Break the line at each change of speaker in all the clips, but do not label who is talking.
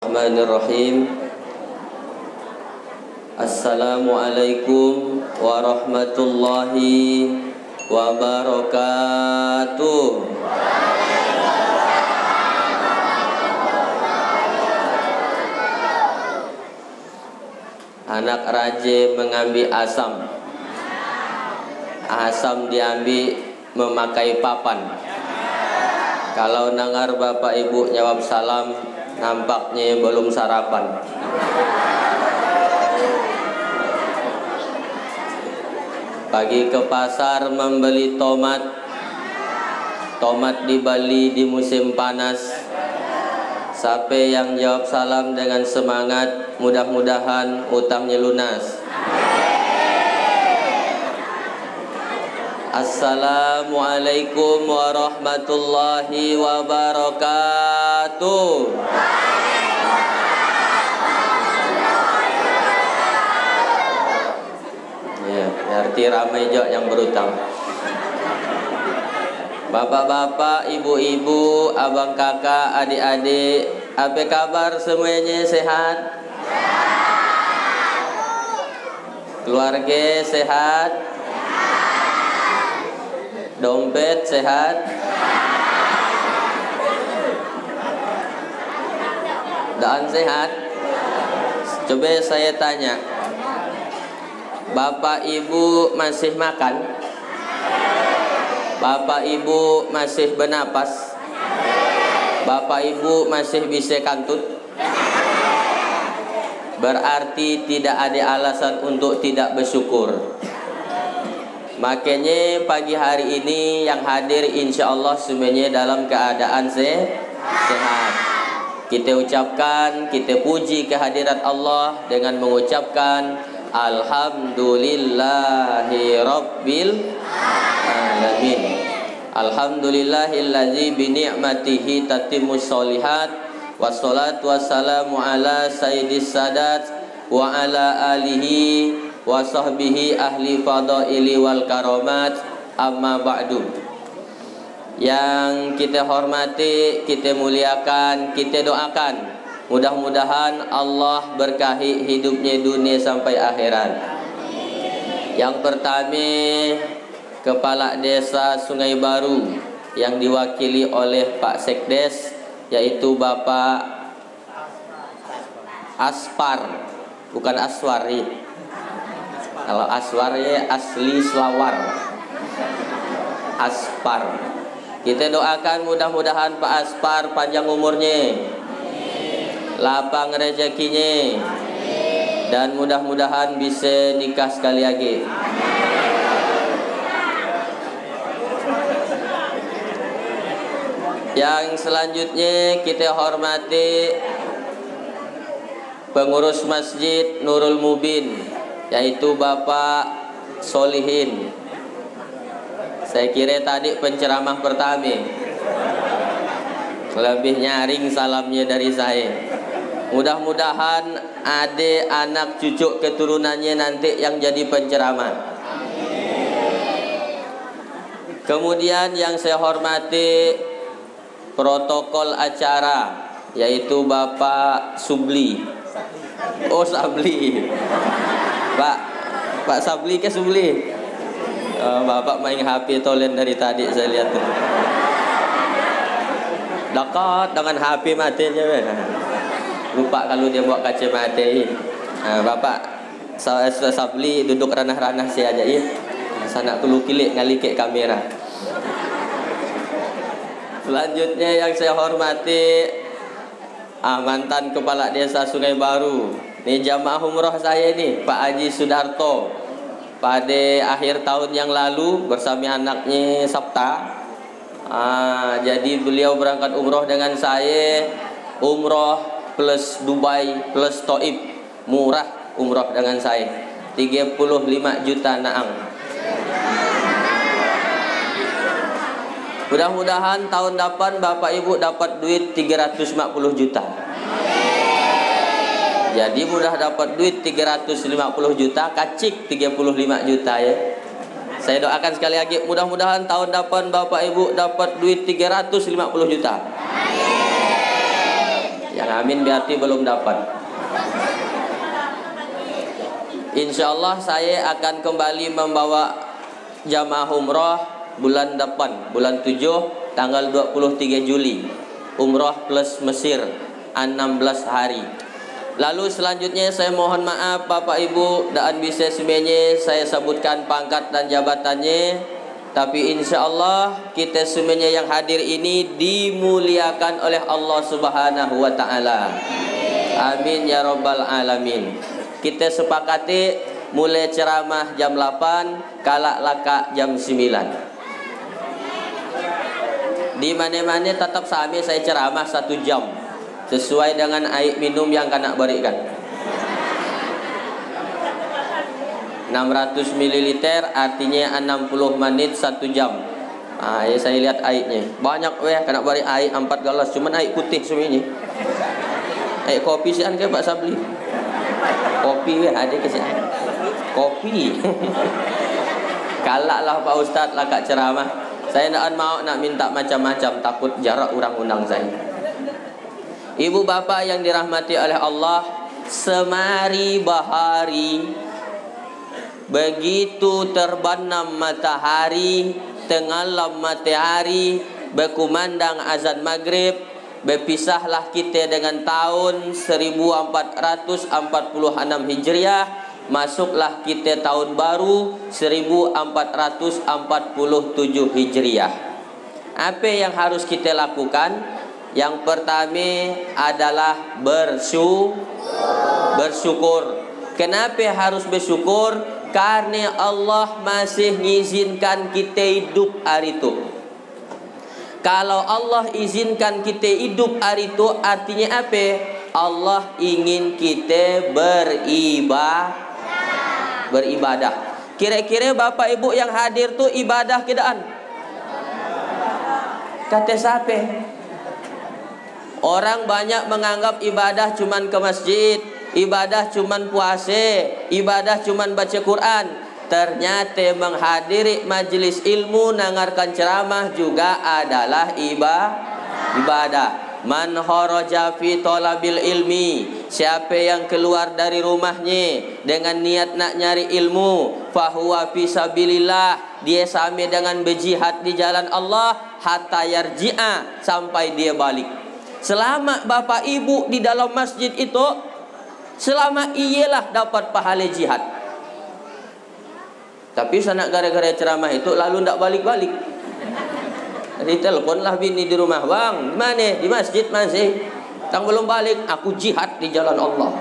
Bismillahirrahmanirrahim. Assalamualaikum warahmatullahi wabarakatuh. Anak raja mengambil asam. Asam diambil memakai papan. Kalau dengar bapak ibu jawab salam, nampaknya belum sarapan. Pagi ke pasar membeli tomat. Tomat di Bali di musim panas. Siapa yang jawab salam dengan semangat, mudah-mudahan utangnya lunas. Assalamualaikum warahmatullahi wabarakatuh. Ya, berarti ramai juga yang berutang. Bapak-bapak, ibu-ibu, abang kakak, adik-adik, apa kabar semuanya, sehat? Keluarga sehat? Dompet sehat? Dan sehat? Coba saya tanya, bapak ibu masih makan? Bapak ibu masih bernapas? Bapak ibu masih bisa kantut? Berarti tidak ada alasan untuk tidak bersyukur. Makanya pagi hari ini yang hadir insya Allah semuanya dalam keadaan sehat. Kita ucapkan, kita puji kehadirat Allah dengan mengucapkan Alhamdulillahi Rabbil Alamin. Alhamdulillahilladzi bini'matihi tatimmus sholihat. Wassalatu wassalamu ala sayyidis sadat wa ala alihi wa sahbihi ahli fadaili wal karamat. Amma ba'du. Yang kita hormati, kita muliakan, kita doakan, mudah-mudahan Allah berkahi hidupnya dunia sampai akhirat. Yang pertama, Kepala Desa Sungai Baru yang diwakili oleh Pak Sekdes, yaitu Bapak Aspar, bukan Aswari. Kalau Aswar ya asli Selawar. Aspar. Kita doakan mudah-mudahan Pak Aspar panjang umurnya, lapang rezekinya, dan mudah-mudahan bisa nikah sekali lagi. Yang selanjutnya kita hormati pengurus Masjid Nurul Mubin, yaitu Bapak Solihin. Saya kira tadi penceramah pertama, lebih nyaring salamnya dari saya. Mudah-mudahan ada anak cucu keturunannya nanti yang jadi penceramah. Kemudian yang saya hormati protokol acara, yaitu Bapak Subli. Oh, Sabli. Pak Sabli ke Subli? Bapak main HP tolen dari tadi saya lihat tuh. Dekat dengan HP matanya. Lupa kalau dia bawa kacamata. Bapak Sabli duduk ranah-ranah saya aja ya. Sana dulu kilik ngali ke kamera. Selanjutnya yang saya hormati mantan Kepala Desa Sungai Baru. Ini jamaah umroh saya ini, Pak Haji Sudarto. Pada akhir tahun yang lalu bersama anaknya Sabta. Jadi beliau berangkat umroh dengan saya. Umroh plus Dubai plus Taif. Murah umroh dengan saya. 35 juta naang. Mudah-mudahan tahun depan Bapak Ibu dapat duit 350 juta. Jadi mudah dapat duit 350 juta, kacik 35 juta ya. Saya doakan sekali lagi, mudah-mudahan tahun depan Bapak Ibu dapat duit 350 juta. Yang amin berarti belum dapat. Insya Allah saya akan kembali membawa jamaah umroh bulan depan, bulan 7, tanggal 23 Juli. Umroh plus Mesir 16 hari. Lalu selanjutnya saya mohon maaf Bapak Ibu dan bisa semuanya saya sebutkan pangkat dan jabatannya. Tapi insya Allah kita semuanya yang hadir ini dimuliakan oleh Allah Subhanahu wa ta'ala. Amin ya rabbal alamin. Kita sepakati mulai ceramah jam 8, kalak laka jam 9. Di mana-mana tetap sami saya ceramah 1 jam sesuai dengan air minum yang kena berikan. 600 ml artinya 60 menit 1 jam. Ya saya lihat airnya. Banyak kena beri air 4 gelas, cuman air putih semuanya. Air kopi sian ke Pak Sabli? Kopi ada ke sian? Kopi. Kalaklah Pak Ustaz lah kak ceramah. Saya nak mau nak minta macam-macam, takut jarak undang saya. Ibu bapak yang dirahmati oleh Allah, semari bahari begitu terbenam matahari, tenggelam matahari, berkumandang azan maghrib, berpisahlah kita dengan tahun 1446 Hijriah, masuklah kita tahun baru 1447 Hijriah. Apa yang harus kita lakukan? Yang pertama adalah bersyukur. Kenapa harus bersyukur? Karena Allah masih mengizinkan kita hidup hari itu. Kalau Allah izinkan kita hidup hari itu, artinya apa? Allah ingin kita beribadah. Kira-kira Bapak Ibu yang hadir tu ibadah kedaan? Kata siapa? Orang banyak menganggap ibadah cuman ke masjid, ibadah cuman puasa, ibadah cuman baca Quran. Ternyata menghadiri majlis ilmu, dengarkan ceramah juga adalah ibadah. Man kharaja fi talabil ilmi, siapa yang keluar dari rumahnya dengan niat nak nyari ilmu, fahuwa fi sabilillah, dia sama dengan berjihad di jalan Allah, hatta yarji'a, sampai dia balik. Selama Bapak Ibu di dalam masjid itu, selama ialah dapat pahala jihad. Tapi sanak gara-gara ceramah itu lalu ndak balik-balik. Jadi teleponlah bini di rumah, bang, di mana? Di masjid masih. Tang belum balik, aku jihad di jalan Allah.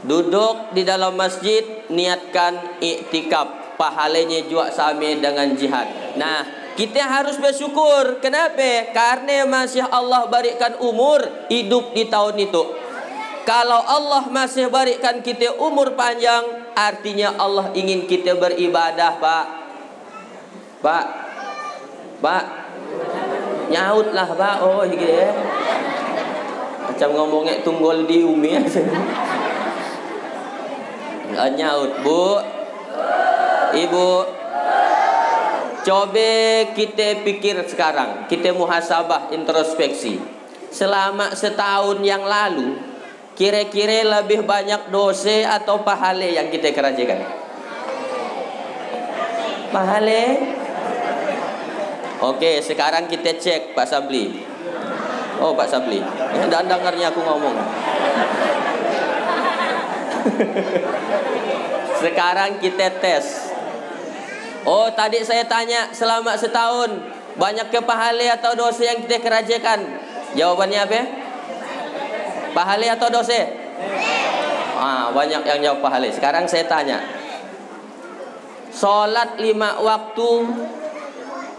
Duduk di dalam masjid, niatkan iktikaf, pahalanya juga sama dengan jihad. Nah, kita harus bersyukur. Kenapa? Karena masih Allah berikan umur hidup di tahun itu. Kalau Allah masih berikan kita umur panjang, artinya Allah ingin kita beribadah, Pak, nyautlah Pak. Oh gitu ya. Macam ngomongnya tunggol di umi aja. Nggak nyaut, Bu. Ibu, coba kita pikir sekarang, kita muhasabah, introspeksi. Selama setahun yang lalu, kira-kira lebih banyak dosa atau pahala yang kita kerjakan? Pahala. Oke, sekarang kita cek Pak Sabli. Oh Pak Sabli, dan dengarnya aku ngomong. Sekarang kita tes. Oh tadi saya tanya selama setahun banyak ke pahala atau dosa yang kita kerjakan? Jawabannya apa? Pahala atau dosa? Banyak yang jawab pahala. Sekarang saya tanya, sholat 5 waktu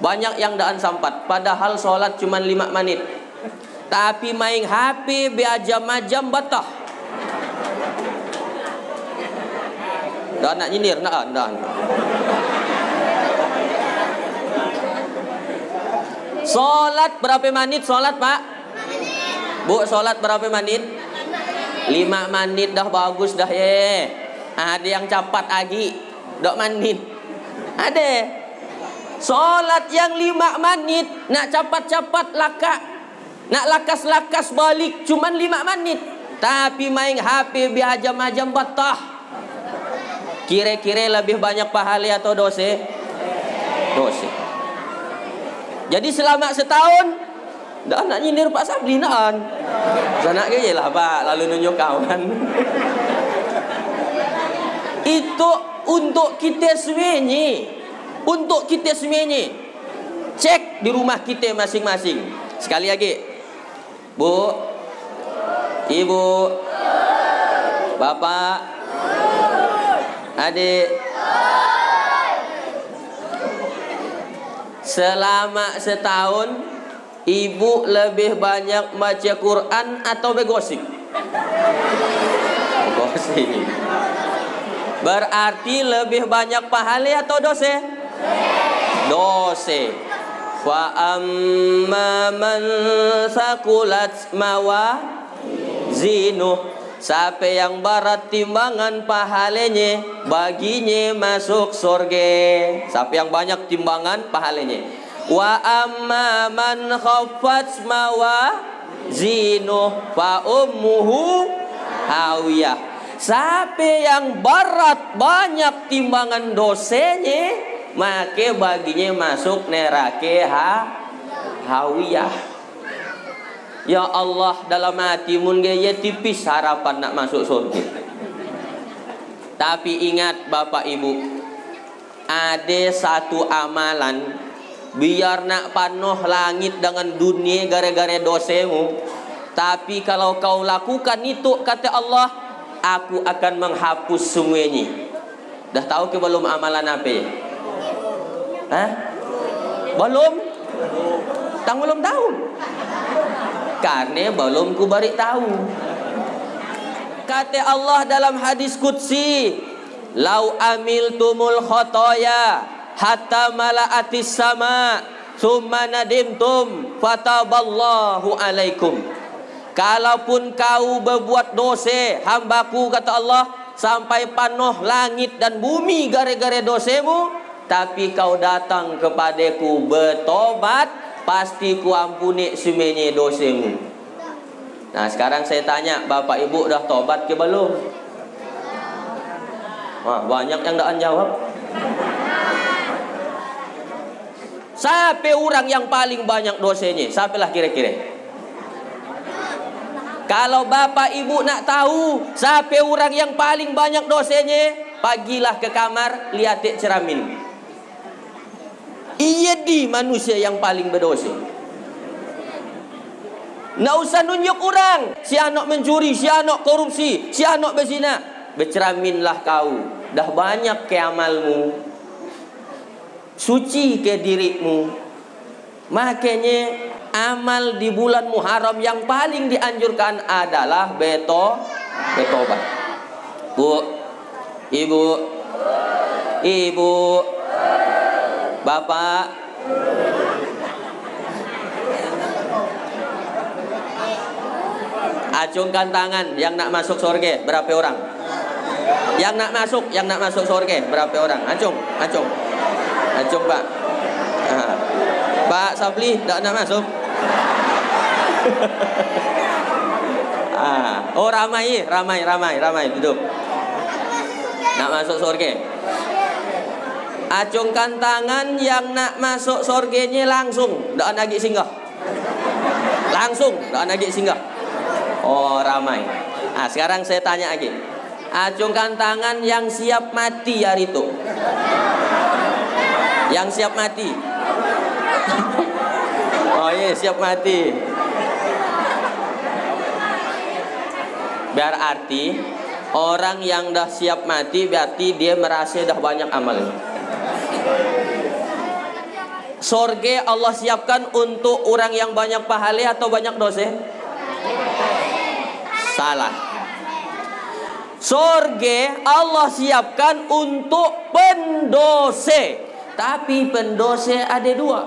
banyak yang daan sampat, padahal sholat cuma 5 menit. Tapi main HP beajam-ajam batah. Dah nak nyindir, dah. Sholat berapa menit sholat Pak? Bu, sholat berapa menit? 5 menit dah bagus dah ya. Ada yang cepat lagi 2 menit. Ada. Sholat yang 5 menit nak cepat-cepat laka. Nak lakas-lakas balik cuman 5 menit. Tapi main HP biajam-ajam batah. Kira-kira lebih banyak pahala atau dosa? Dosa. Jadi selama setahun dah nak nyindir Pak Sabri naan. Sana ke lah Pak, lalu nunjuk kawan. Itu untuk kita semuanya. Untuk kita semuanya. Cek di rumah kita masing-masing. Sekali lagi. Bu, Ibu, Bapak, adik, selama setahun ibu lebih banyak baca Quran atau begosip? Gosip. Berarti lebih banyak pahala atau dosa? Dosa. Fa amma man saqulat mawazinuh, siapa yang berat timbangan pahalanya, baginya masuk surga. Siapa yang banyak timbangan pahalanya. Wa amma man khaffat mawazinuh fa ummuhu hawiyah. Siapa yang berat banyak timbangan dosanya, maka baginya masuk neraka hawiyah. Ya Allah, dalam hati mun gaya tipis harapan nak masuk surga. Tapi ingat Bapak Ibu, ada satu amalan biar nak panuh langit dengan dunia gara-gara dosamu. Tapi kalau kau lakukan itu, kata Allah, aku akan menghapus semuanya. Dah tahu ke belum amalan apa? Hah? Belum? Tang belum tahu. Karena belum ku bari tahu. Kata Allah dalam hadis qudsi, "Lau amiltumul khotoya hatta mala'atis sama, thumma nadimtum fataballahu alaikum." Kalaupun kau berbuat dosa, hambaku, kata Allah, sampai panuh langit dan bumi gara-gara dosamu, tapi kau datang kepadaku bertobat, pasti ku ampuni semuanya dosamu. Nah, sekarang saya tanya, Bapak Ibu dah tobat ke belum? Banyak yang tak jawab. Siapa orang yang paling banyak dosanya? Siapalah kira-kira? Kalau Bapak Ibu nak tahu siapa orang yang paling banyak dosanya, pagilah ke kamar, lihat cermin. Ia di manusia yang paling berdosa. Nggak usah nunjuk orang, si anak mencuri, si anak korupsi, si anak berzina. Bercerminlah kau, dah banyak ke amalmu, suci ke dirimu. Makanya amal di bulan Muharram yang paling dianjurkan adalah betobat. Bu, Ibu, Bapak, acungkan tangan yang nak masuk surga berapa orang? Yang nak masuk surga berapa orang? Acung Pak. Pak Sabli tak nak masuk. Oh ramai duduk. Nak masuk surga. Acungkan tangan yang nak masuk surganya langsung, tak lagi singgah. Langsung, tak lagi singgah. Oh ramai. Sekarang saya tanya lagi. Acungkan tangan yang siap mati hari itu. Yang siap mati. Oh iya, siap mati. Berarti orang yang dah siap mati berarti dia merasa dah banyak amal. Surga Allah siapkan untuk orang yang banyak pahala atau banyak dosa? Salah. Surga Allah siapkan untuk pendosa. Tapi pendosa ada dua.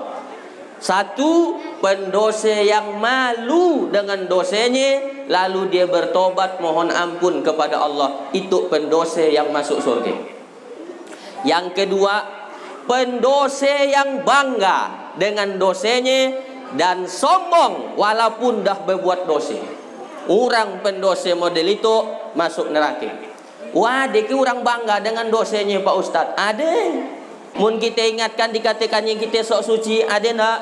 Satu, pendosa yang malu dengan dosanya, lalu dia bertobat mohon ampun kepada Allah. Itu pendosa yang masuk surga. Yang kedua, pendosa yang bangga dengan dosanya, dan sombong walaupun dah berbuat dosa. Orang pendosa model itu masuk neraka. Wah, dek orang bangga dengan dosanya Pak Ustaz. Ada. Mun kita ingatkan dikatakannya kita sok suci, ada nak?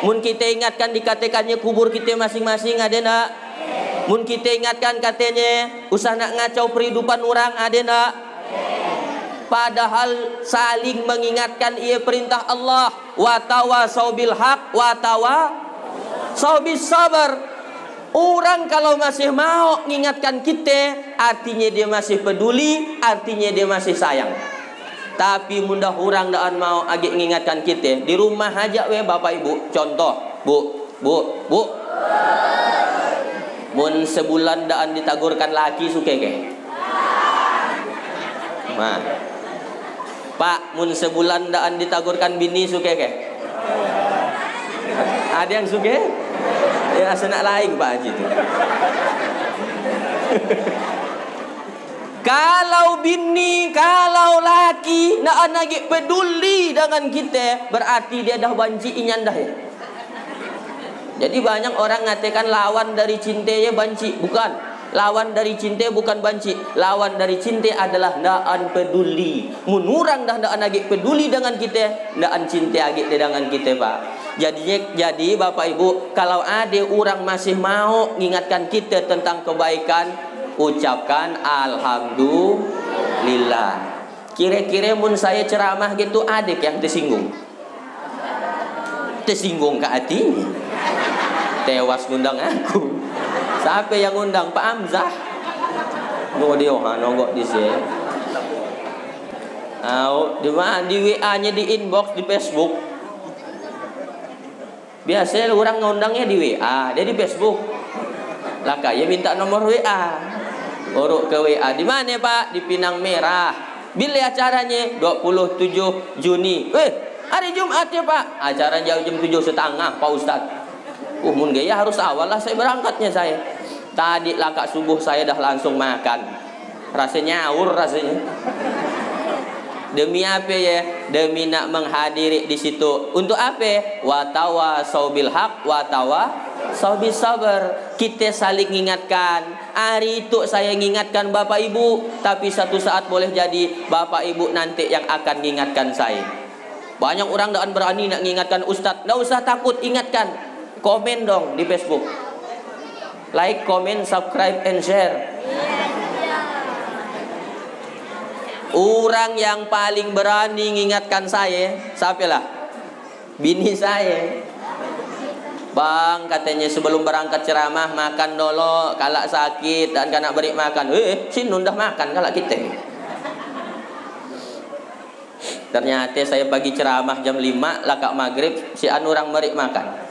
Mun kita ingatkan dikatakannya kubur kita masing-masing, ada nak? Mun kita ingatkan katanya usah nak ngacau kehidupan orang, ada nak? Padahal saling mengingatkan ia perintah Allah. Wa tawasau bil haq wa tawasau bis sabar. Orang kalau masih mau mengingatkan kita, artinya dia masih peduli, artinya dia masih sayang. Tapi mudah orang dak mau agak mengingatkan kita. Di rumah aja we Bapak Ibu, contoh, Bu. Mun sebulan daan ditagurkan laki suke ke? Nah. Pak, mun sebulan daan ditagurkan bini suke ke? Ada yang suke? Ya senak lain Pak Haji itu. Kalau bini, kalau laki nak lagi peduli dengan kita, berarti dia dah banci inyan dah ya. Jadi banyak orang ngatakan lawan dari cinta ya banci, bukan. Lawan dari cinta bukan banci. Lawan dari cinta adalah ndak peduli. Mun urang dah ndak lagi peduli dengan kita, ndak cinta lagi dengan kita, Pak. Jadi Bapak Ibu, kalau ada orang masih mau mengingatkan kita tentang kebaikan, ucapkan alhamdulillah. Kira-kira mun saya ceramah gitu adik yang tersinggung ke hatinya, tewas ngundang aku. Siapa yang ngundang? Pak Hamzah. Dia nongok di sini. Di mana? Di WA-nya, di inbox, di Facebook. Biasanya orang ngundangnya di WA, dia di Facebook. Lah kayak minta nomor WA. Uruk ke WA. Di mana Pak? Di Pinang Merah. Bila acaranya 27 Juni. Hari Jumat ya Pak. Acara jam 7:30 Pak Ustaz. Mun gaya harus awal lah saya berangkatnya saya. Tadi lakak subuh saya dah langsung makan. Rasanya nyaur rasanya. Demi apa ya? Demi nak menghadiri di situ. Untuk apa? Wa tawasau bil haq wa tawasau bis sabar. Kita saling mengingatkan. Hari itu saya mengingatkan Bapak Ibu, tapi satu saat boleh jadi Bapak Ibu nanti yang akan mengingatkan saya. Banyak orang tak berani nak mengingatkan Ustaz. Tak usah takut, ingatkan. Komen dong di Facebook. Like, comment, subscribe, and share. Orang yang paling berani mengingatkan saya, siapa lah? Bini saya. Bang, katanya sebelum berangkat ceramah makan dulu, kalau sakit dan kena beri makan. Sin nundah makan kalau kita. Ternyata saya pagi ceramah jam 5, lakak maghrib si anu orang beri makan.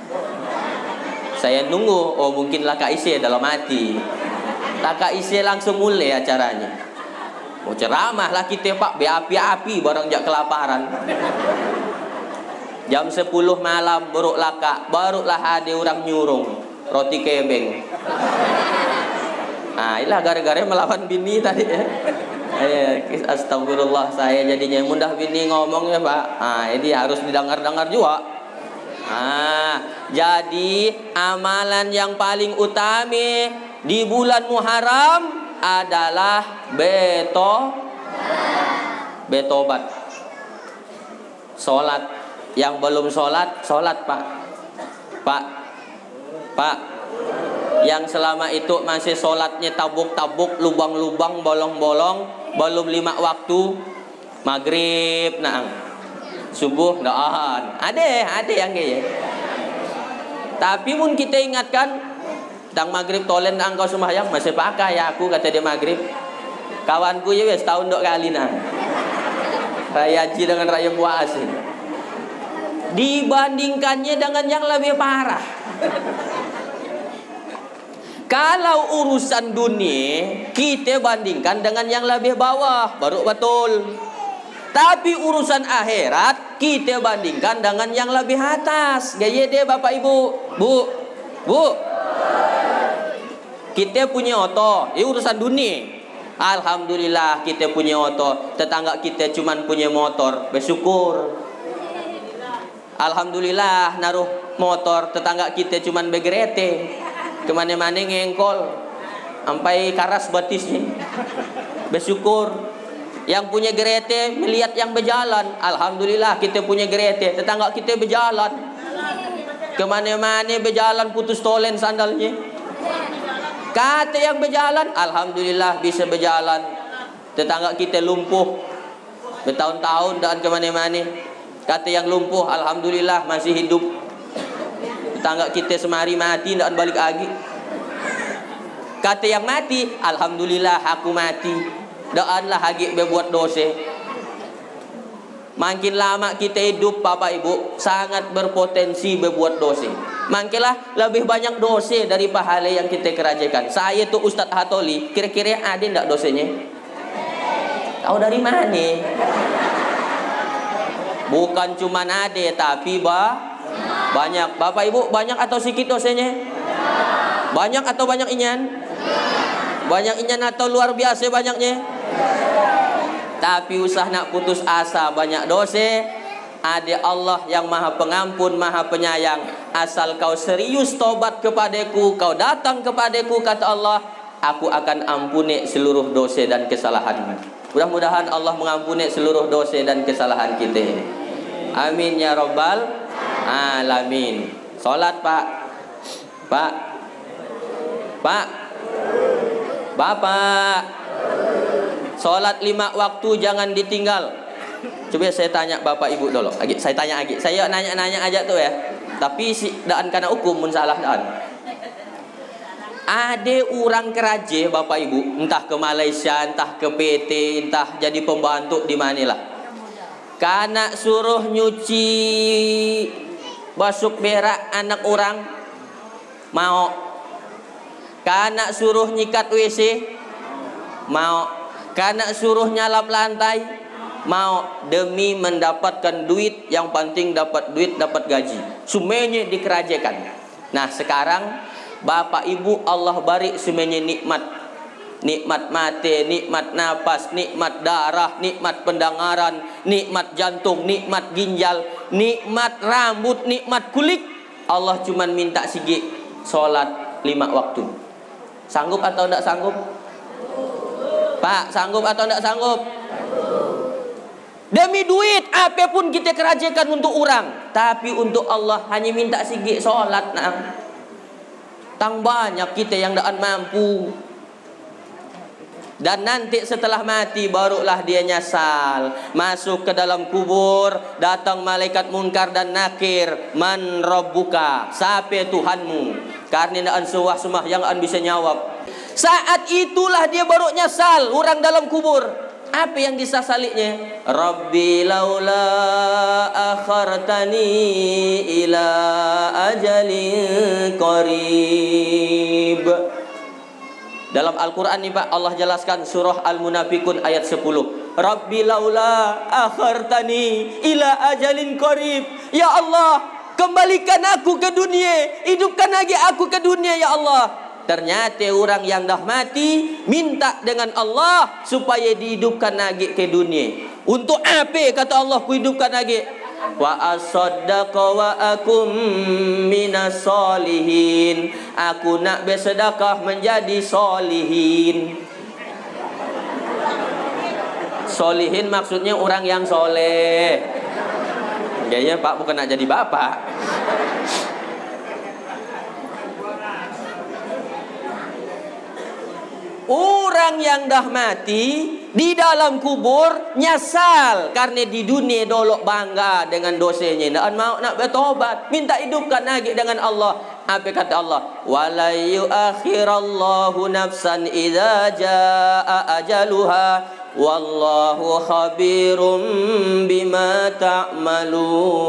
Saya nunggu, mungkin lakak isi dalam hati. Lakak isi langsung mulai acaranya. Ceramah lah kita Pak, beapi-api barang jak kelaparan. Jam 10 malam buruk lakak, barulah ada orang nyurung roti kebeng. Inilah gara-gara melawan bini tadi ya. Astagfirullah, saya jadinya mudah bini ngomong ya Pak. Ini harus didengar-dengar juga. Jadi amalan yang paling utama di bulan Muharram adalah betobat. Salat. Yang belum salat Pak. Pak. Yang selama itu masih salatnya tabuk-tabuk, lubang-lubang, bolong-bolong, belum 5 waktu, maghrib, subuh, ada yang kayak. Tapi pun kita ingatkan, tang maghrib tolen engkau sembahyang masih pakai ya aku, kata dia maghrib. Kawanku ya wes tahun 2 kali Raya Haji dengan raya puasa. Dibandingkannya dengan yang lebih parah. Kalau urusan dunia kita bandingkan dengan yang lebih bawah, baru betul. Tapi urusan akhirat kita bandingkan dengan yang lebih atas. Gaya deh Bapak Ibu. Bu. Kita punya oto, ini urusan dunia. Alhamdulillah kita punya oto. Tetangga kita cuman punya motor, bersyukur. Alhamdulillah naruh motor, tetangga kita cuman begerete, kemana-mana ngengkol, sampai karas batisnya. Bersyukur. Yang punya gerete melihat yang berjalan, alhamdulillah kita punya gerete, tetangga kita berjalan, kemana-mana berjalan, putus tolen sandalnya. Kata yang berjalan, alhamdulillah bisa berjalan. Tetangga kita lumpuh bertahun-tahun dan kemana-mana. Kata yang lumpuh, alhamdulillah masih hidup. Tetangga kita semari mati dan balik lagi. Kata yang mati, alhamdulillah aku mati. Doanlah hagi berbuat dosa. Makin lama kita hidup Bapak Ibu, sangat berpotensi berbuat dosa. Makinlah lebih banyak dosa dari pahala yang kita kerjakan. Saya tuh Ustadz Hatoli, kira-kira ada enggak dosanya? Tahu dari mana? Bukan cuma ada, tapi banyak. Bapak Ibu, banyak atau sedikit dosanya? Banyak atau banyak inyan? Banyak inyan atau luar biasa banyaknya? Tapi usah nak putus asa, banyak dosa. Ada Allah yang maha pengampun, maha penyayang. Asal kau serius tobat kepadaku, kau datang kepadaku, kata Allah, aku akan ampuni seluruh dosa dan kesalahanmu. Mudah-mudahan Allah mengampuni seluruh dosa dan kesalahan kita. Amin ya rabbal alamin. Salat Pak. Bapak, salat 5 waktu jangan ditinggal. Coba saya tanya Bapak Ibu dulu. Saya tanya lagi. Saya nanya-nanya aja tuh ya. Tapi daan karena hukum mun salah daan. Ada orang keraje Bapak Ibu, entah ke Malaysia, entah ke PT, entah jadi pembantu di manilah. Karena suruh nyuci basuk berak anak orang, mau. Karena suruh nyikat WC, mau. Karena suruh nyalap lantai, mau. Demi mendapatkan duit, yang penting dapat duit, dapat gaji. Semuanya dikerjakan. Nah sekarang Bapak Ibu Allah beri semuanya nikmat. Nikmat mate, nikmat napas, nikmat darah, nikmat pendengaran, nikmat jantung, nikmat ginjal, nikmat rambut, nikmat kulit. Allah cuman minta sigi sholat 5 waktu. Sanggup atau tidak sanggup? Pak, sanggup atau tidak sanggup? Demi duit, apapun kita kerjakan untuk orang. Tapi untuk Allah hanya minta sigi sholat. Nah, tang banyak kita yang tidak mampu. Dan nanti setelah mati barulah dia nyasal. Masuk ke dalam kubur, datang malaikat munkar dan nakir. Man rabbuka, siapa Tuhanmu? Karena tidak suah semah yang bisa nyawab. Saat itulah dia baru nyasal, orang dalam kubur. Apa yang disasalinya? Rabbi laula akhartani ila ajalin qarib. Dalam Al-Quran nih Pak, Allah jelaskan surah Al-Munafikun ayat 10. Rabbi laula akhartani ila ajalin qarib. Ya Allah, kembalikan aku ke dunia, hidupkan lagi aku ke dunia ya Allah. Ternyata orang yang dah mati minta dengan Allah supaya dihidupkan lagi ke dunia. Untuk apa kata Allah ku hidupkan lagi? Wa asaddaqa wa akum minas solihin. Aku nak bersedekah menjadi solihin. Solihin maksudnya orang yang soleh. Kayaknya Pak bukan nak jadi bapak. Orang yang dah mati di dalam kubur nyasal karena di dunia dolok bangga dengan dosanya, dan mau nak bertobat, minta hidupkan lagi dengan Allah. Apa kata Allah? Wala yuakhirallahu nafsan idza jaa ajaluha wallahu khabirum bima ta'malun.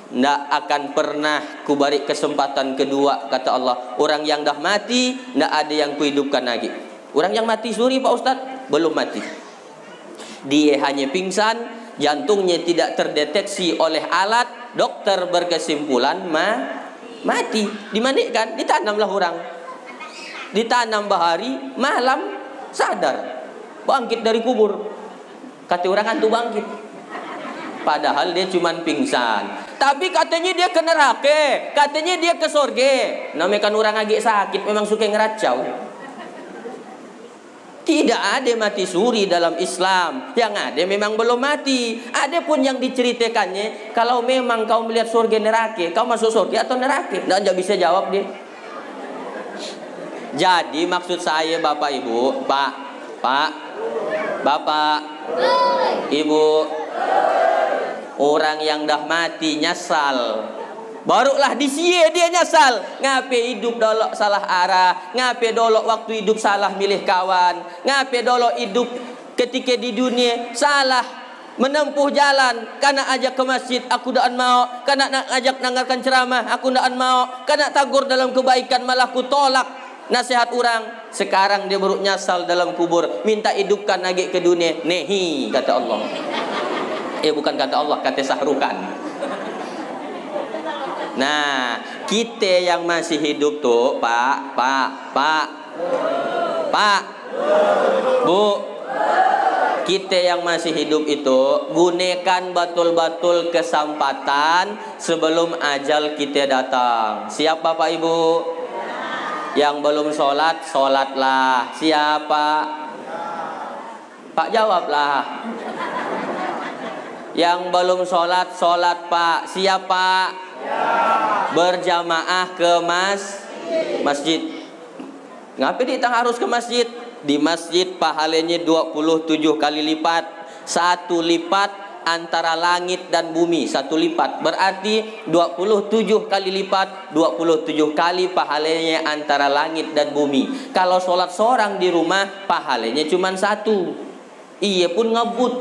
Tidak akan pernah kuberi kesempatan kedua, kata Allah. Orang yang dah mati tidak ada yang kuhidupkan lagi. Orang yang mati suri Pak Ustadz belum mati. Dia hanya pingsan, jantungnya tidak terdeteksi oleh alat. Dokter berkesimpulan mati. Dimandikan, ditanamlah orang. Ditanam bahari, malam sadar, bangkit dari kubur. Kata orang hantu bangkit. Padahal dia cuma pingsan. Tapi katanya dia ke neraka, katanya dia ke surga. Namanya kan orang agak sakit memang suka ngeracau. Tidak ada mati suri dalam Islam. Yang ada memang belum mati. Ada pun yang diceritakannya, kalau memang kau melihat surga neraka, kau masuk surga atau neraka? Dan tidak bisa jawab dia. Jadi maksud saya Bapak Ibu, Bapak, Ibu, orang yang dah mati nyesal, barulah disia dia nyesal. Ngape hidup dolok salah arah, ngape dolok waktu hidup salah milih kawan, ngape dolok hidup ketika di dunia salah menempuh jalan. Kana ajak ke masjid aku daan mau, kana nak ajak dengarkan ceramah aku daan mau, kana tagur dalam kebaikan malah ku tolak nasihat orang. Sekarang dia baru nyesal dalam kubur, minta hidupkan lagi ke dunia. Nehi kata Allah. Bukan kata Allah, kata Sahrukan. Nah, kita yang masih hidup tuh, Pak, Bu, kita yang masih hidup itu gunakan betul-betul kesempatan sebelum ajal kita datang. Siap Bapak Ibu? Yang belum sholat, sholatlah. Siapa? Pak jawablah. Yang belum sholat, sholat Pak. Siapa? Berjamaah ke masjid. Ngapain kita harus ke masjid? Di masjid pahalanya 27 kali lipat. Satu lipat antara langit dan bumi, satu lipat. Berarti 27 kali lipat, 27 kali pahalanya antara langit dan bumi. Kalau sholat seorang di rumah, pahalanya cuma satu. Iya pun ngebut.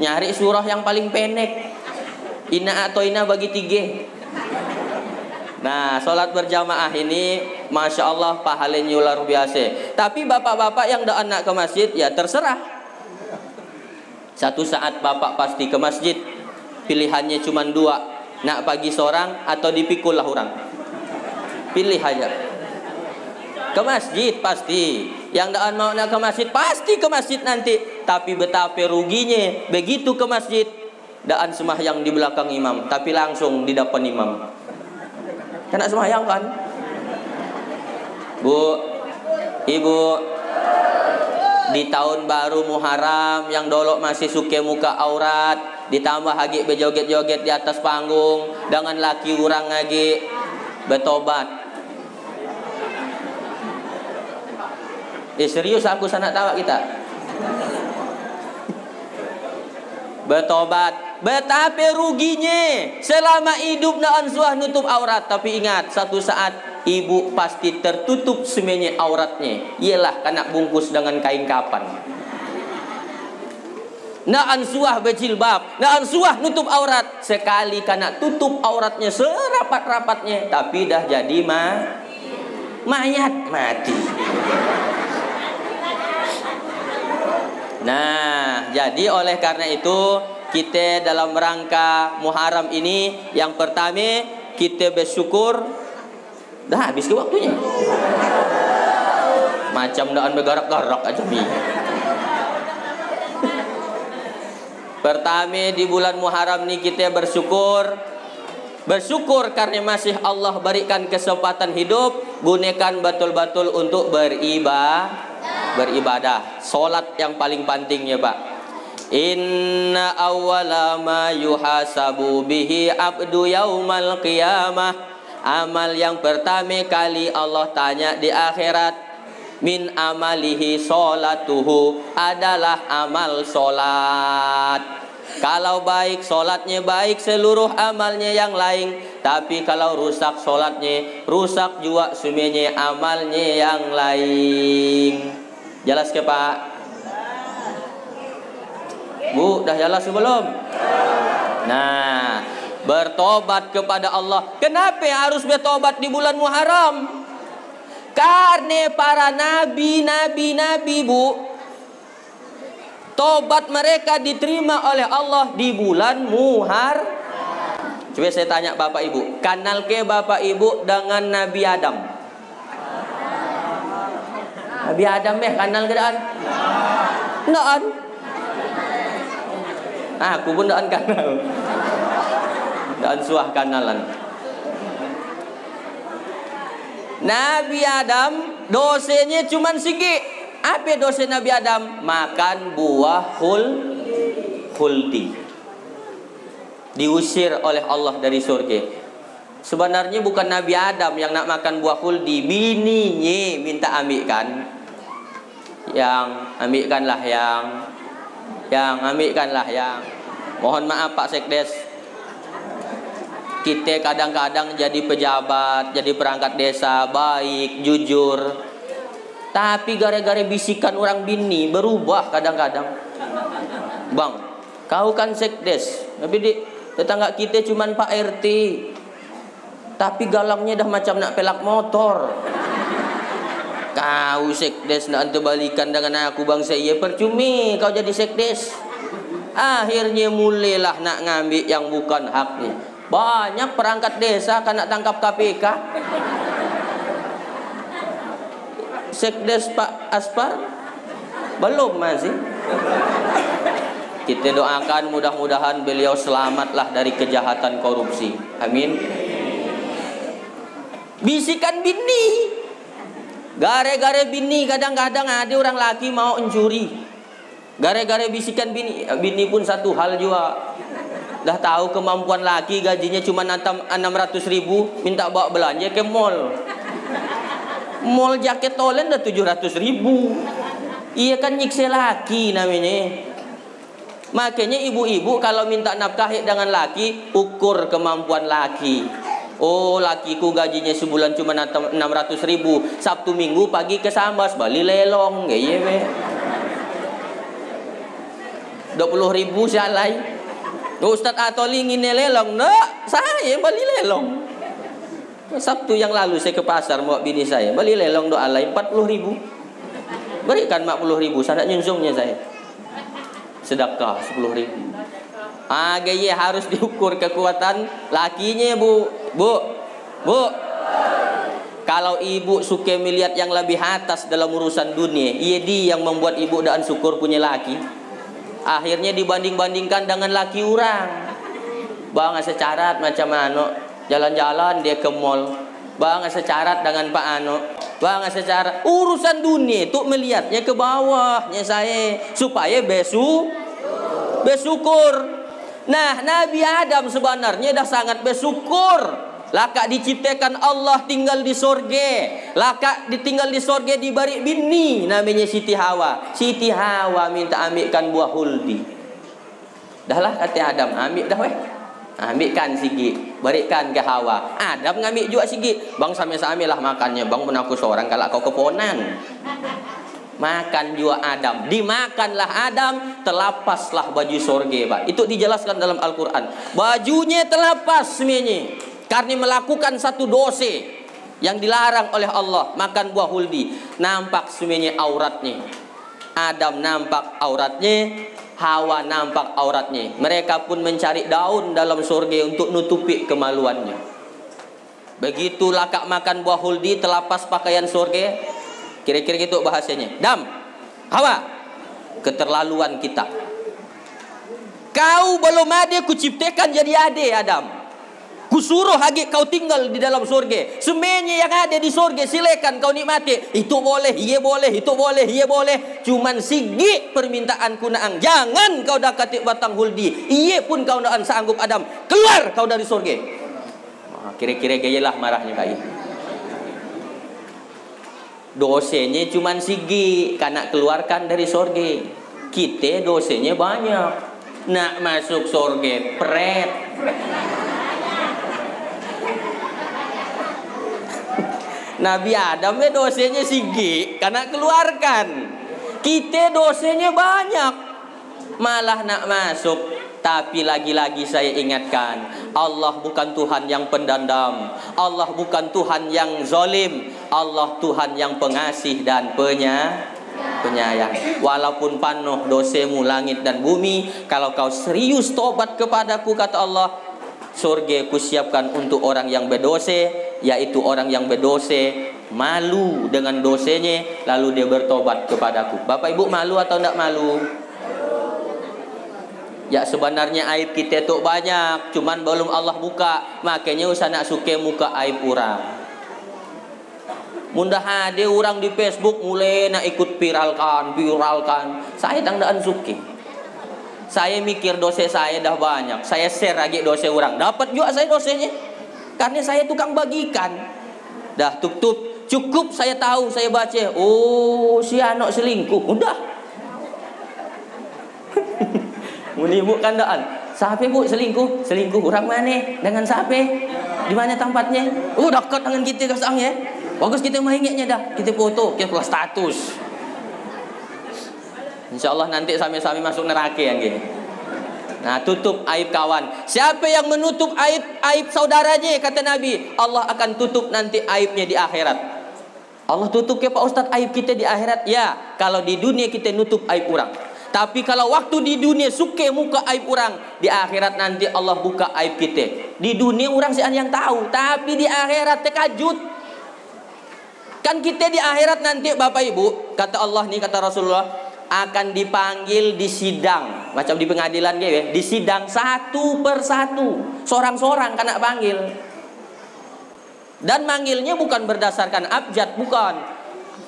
Nyari surah yang paling pendek. Inna atau inna bagi 3. Nah, sholat berjamaah ini Masya Allah pahalanya luar biasa. Tapi bapak-bapak yang dah anak ke masjid, ya terserah. Satu saat bapak pasti ke masjid. Pilihannya cuma 2. Nak pagi seorang atau dipikul lah orang. Pilih aja. Ke masjid pasti. Yang dah mau nak ke masjid pasti ke masjid nanti. Tapi betapa ruginya begitu ke masjid, daan sembahyang di belakang imam, tapi langsung di depan imam. Kena sembahyang kan? Bu, Ibu, di tahun baru Muharram yang dolok masih suke muka aurat, ditambah lagi bejoget-joget di atas panggung dengan laki orang lagi, betobat. Serius aku sana tawa kita. Betobat. Betapa ruginya selama hidup nak ansuah nutup aurat. Tapi ingat, satu saat ibu pasti tertutup semuanya auratnya. Ialah kena bungkus dengan kain kapan. Nak ansuah berjilbab, nak ansuah nutup aurat. Sekali kena tutup auratnya serapat-rapatnya, tapi dah jadi mayat mati. Nah, jadi oleh karena itu kita dalam rangka Muharram ini, yang pertama kita bersyukur. Dah habis ke waktunya. Macam daan bergarak-garak aja nih. Pertama di bulan Muharram ini kita bersyukur. Bersyukur karena masih Allah berikan kesempatan hidup. Gunakan betul-betul untuk beribadah. Solat yang paling penting ya Pak. Inna awwala ma yuhasabu bihi abdu yaumal qiyamah. Amal yang pertama kali Allah tanya di akhirat, min amalihi solatuhu, adalah amal solat. Kalau baik solatnya baik, seluruh amalnya yang lain. Tapi kalau rusak solatnya, rusak juga semuanya amalnya yang lain. Jelas ke Pak? Bu, dah jelas sebelum? Nah, bertobat kepada Allah. Kenapa harus bertobat di bulan Muharram? Karena para nabi, Bu, tobat mereka diterima oleh Allah di bulan Muharram. Coba saya tanya Bapak Ibu, kenal ke Bapak Ibu dengan Nabi Adam? Nabi Adam kenal ke daan? Naan. Aku pun daan kenal. dan suah kanalan. Nabi Adam dosanya cuman sikit. Apa dosa Nabi Adam? Makan buah khuldi. Diusir oleh Allah dari surga. Sebenarnya bukan Nabi Adam yang nak makan buah khuldi, bininya minta ambilkan. Yang ambilkanlah yang. Mohon maaf Pak Sekdes, kita kadang-kadang jadi pejabat, jadi perangkat desa, baik, jujur, tapi gara-gara bisikan orang bini berubah kadang-kadang. Bang, kau kan Sekdes, tapi di tetangga kita cuman Pak RT, tapi galangnya dah macam nak pelak motor. Kau Sekdes nak balikan dengan aku bangsa, iya percumi kau jadi Sekdes. Akhirnya mulailah nak ngambil yang bukan haknya. Banyak perangkat desa kan nak tangkap KPK. Sekdes Pak Aspar belum masih. Kita doakan mudah-mudahan beliau selamatlah dari kejahatan korupsi. Amin. Bisikan bini. Gara-gara bini kadang-kadang ada orang laki mau mencuri. Gara-gara bisikan bini. Bini pun satu hal juga. Dah tahu kemampuan laki gajinya cuma 600.000, minta bawa belanja ke mall. Mall jaket tolen dah 700.000. Iya kan nyiksa laki namanya. Makanya ibu-ibu kalau minta nafkah dengan laki, ukur kemampuan laki. Oh, lakiku gajinya sebulan cuma 600.000. Sabtu Minggu pagi ke Sambas, bali lelong. Iya be. 20.000 salai. Ustaz Atoli ingin lelong. Nak, saya bali lelong. Sabtu yang lalu saya ke pasar bawa bini saya, bali lelong doa lain 40.000. Berikan 40.000, sana nyunsungnya saya. Sedekah 10.000. Gaya harus diukur kekuatan lakinya, Bu. Kalau ibu suka melihat yang lebih atas dalam urusan dunia, iya dia yang membuat ibu dan syukur punya laki. Akhirnya dibanding-bandingkan dengan laki orang. Bang secarat macam mana? Jalan-jalan dia ke mall. Bang secarat dengan Pak Ano. Bang secarat urusan dunia tuh melihatnya ke bawahnya saya supaya bersyukur. Nah, Nabi Adam sebenarnya dah sangat bersyukur. Laka diciptakan Allah tinggal di sorga. Laka ditinggal di sorga diberi bini namanya Siti Hawa. Siti Hawa minta ambilkan buah huldi. Dahlah kata Adam, ambil dah weh. Ambilkan sikit, berikan ke Hawa. Adam ngambil juga sikit. Bang sama-sama lah makannya. Bang pun aku seorang kalau kau keponan. Makan juga Adam, dimakanlah Adam, terlepaslah baju sorga, Pak. Itu dijelaskan dalam Al-Quran. Bajunya terlepas semuanya karena melakukan satu dosa yang dilarang oleh Allah, makan buah huldi. Nampak semuanya auratnya. Adam nampak auratnya, Hawa nampak auratnya. Mereka pun mencari daun dalam sorga untuk nutupi kemaluannya. Begitu lakak makan buah huldi, terlepas pakaian sorga. Kira-kira gitu bahasanya. Dam, Hawa, keterlaluan kita. Kau belum ada kuciptakan jadi ade Adam. Kusuruh lagi kau tinggal di dalam surga. Semuanya yang ada di surga silakan kau nikmati. Itu boleh, iya boleh, itu boleh, iya boleh. Cuman sigi permintaanku naang. Jangan kau dakati batang huldi. Iya pun kau naang sanggup Adam. Keluar kau dari surga. Kira-kira gayalah marahnya kai. Dosanya cuman sigi karena keluarkan dari sorga. Kita dosanya banyak. Nak masuk sorga pret. Nabi Adam dosanya sigi karena keluarkan. Kita dosanya banyak, malah nak masuk. Tapi lagi-lagi saya ingatkan, Allah bukan Tuhan yang pendendam. Allah bukan Tuhan yang zalim. Allah Tuhan yang pengasih dan penyayang. Walaupun penuh dosamu langit dan bumi, kalau kau serius tobat kepadaku, kata Allah, surga kusiapkan untuk orang yang berdosa, yaitu orang yang berdosa malu dengan dosanya, lalu dia bertobat kepadaku. Bapak Ibu malu atau tidak malu? Ya sebenarnya aib kita tu banyak, cuman belum Allah buka. Makanya usah nak suka muka aib orang. Mudah ada orang di Facebook mulai nak ikut viralkan. Saya tandaan suka. Saya mikir dosa saya dah banyak. Saya share lagi dosa orang. Dapat juga saya dosanya. Karena saya tukang bagikan. Dah tutup. Cukup saya tahu, saya baca. Oh, si anak selingkuh. Udah. Muni bu kandaan. Siapa bu selingkuh? Selingkuh orang mana? Dengan siapa? Di mana tempatnya? Oh, dekat dengan kita kasang ya. Bagus kita mengingatnya dah. Kita foto, kita buat status. InsyaAllah nanti sami-sami masuk neraka yang gini. Nah, tutup aib kawan. Siapa yang menutup aib saudaranya, kata Nabi, Allah akan tutup nanti aibnya di akhirat. Allah tutup ke Pak Ustaz aib kita di akhirat? Ya, kalau di dunia kita nutup aib orang. Tapi kalau waktu di dunia suka muka aib orang, di akhirat nanti Allah buka aib kita. Di dunia orang siapa yang tahu, tapi di akhirat terkejut. Kan kita di akhirat nanti Bapak Ibu, kata Allah nih, kata Rasulullah, akan dipanggil di sidang, macam di pengadilan gitu ya, di sidang satu persatu, seorang-seorang kena panggil. Dan manggilnya bukan berdasarkan abjad, bukan.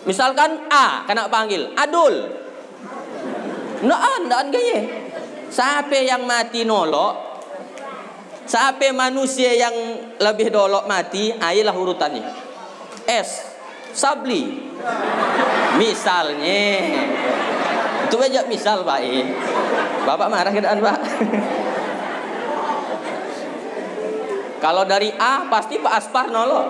Misalkan A kena panggil, Adul. Naan gaya. Siapa yang mati nolok, siapa manusia yang lebih dolok mati, ayolah urutannya. S, Sabli. Misalnya. Itu aja misal Pak. Bapak marah keadaan Pak. Kalau dari A pasti Pak Aspar nolok.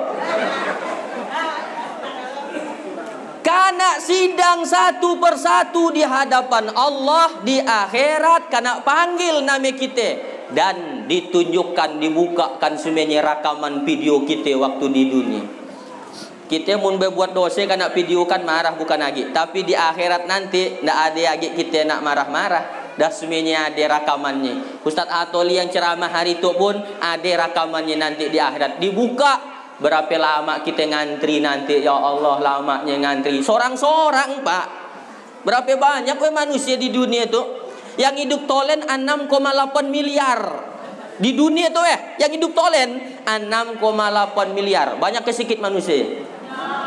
Karena sidang satu persatu di hadapan Allah di akhirat, karena panggil nama kita dan ditunjukkan, dibukakan semuanya rekaman video kita waktu di dunia. Kita mun berbuat dosa kan nak videokan marah bukan lagi. Tapi di akhirat nanti ndak ada lagi kita nak marah-marah. Dah semuanya ada rakamannya. Ustaz Atoli yang ceramah hari itu pun ada rakamannya nanti di akhirat. Dibuka berapa lama kita ngantri nanti. Ya Allah, lamanya ngantri. Sorang-sorang Pak. Berapa banyak manusia di dunia tu yang hidup tolen 6,8 miliar. Di dunia tu yang hidup tolen 6,8 miliar. Banyak ke sikit manusia.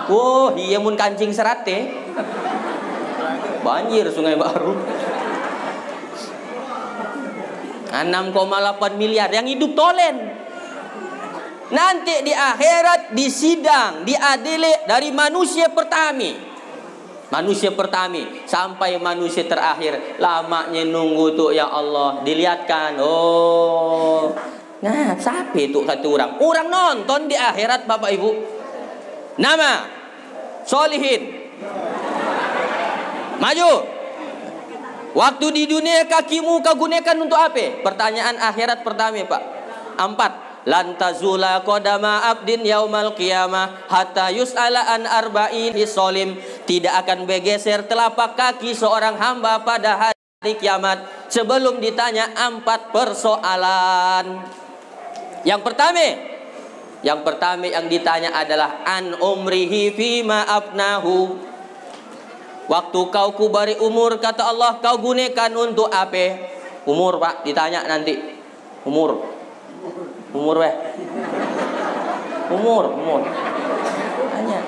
Wah, iya mun kancing serate. Banjir Sungai Baru. 6,8 miliar yang hidup tolen. Nanti di akhirat disidang, diadili dari manusia pertama. Manusia pertama sampai manusia terakhir. Lamanya nunggu tuh ya Allah, dilihatkan. Oh. Nah, siapa itu kata orang? Orang nonton di akhirat Bapak Ibu. Nama Solihin. Maju. Waktu di dunia kakimu kau gunakan untuk apa? Pertanyaan akhirat pertama Pak. 4. Lan tazula qadama abdin yaumal qiyamah hatta yus'ala an arba'in hisolim. Tidak akan bergeser telapak kaki seorang hamba pada hari kiamat sebelum ditanya 4 persoalan. Yang pertama yang ditanya adalah an umrihi fima afnahu. Waktu kau kubari umur, kata Allah, kau gunakan untuk apa? Umur Pak, ditanya nanti. Umur weh. Umur. Tanya.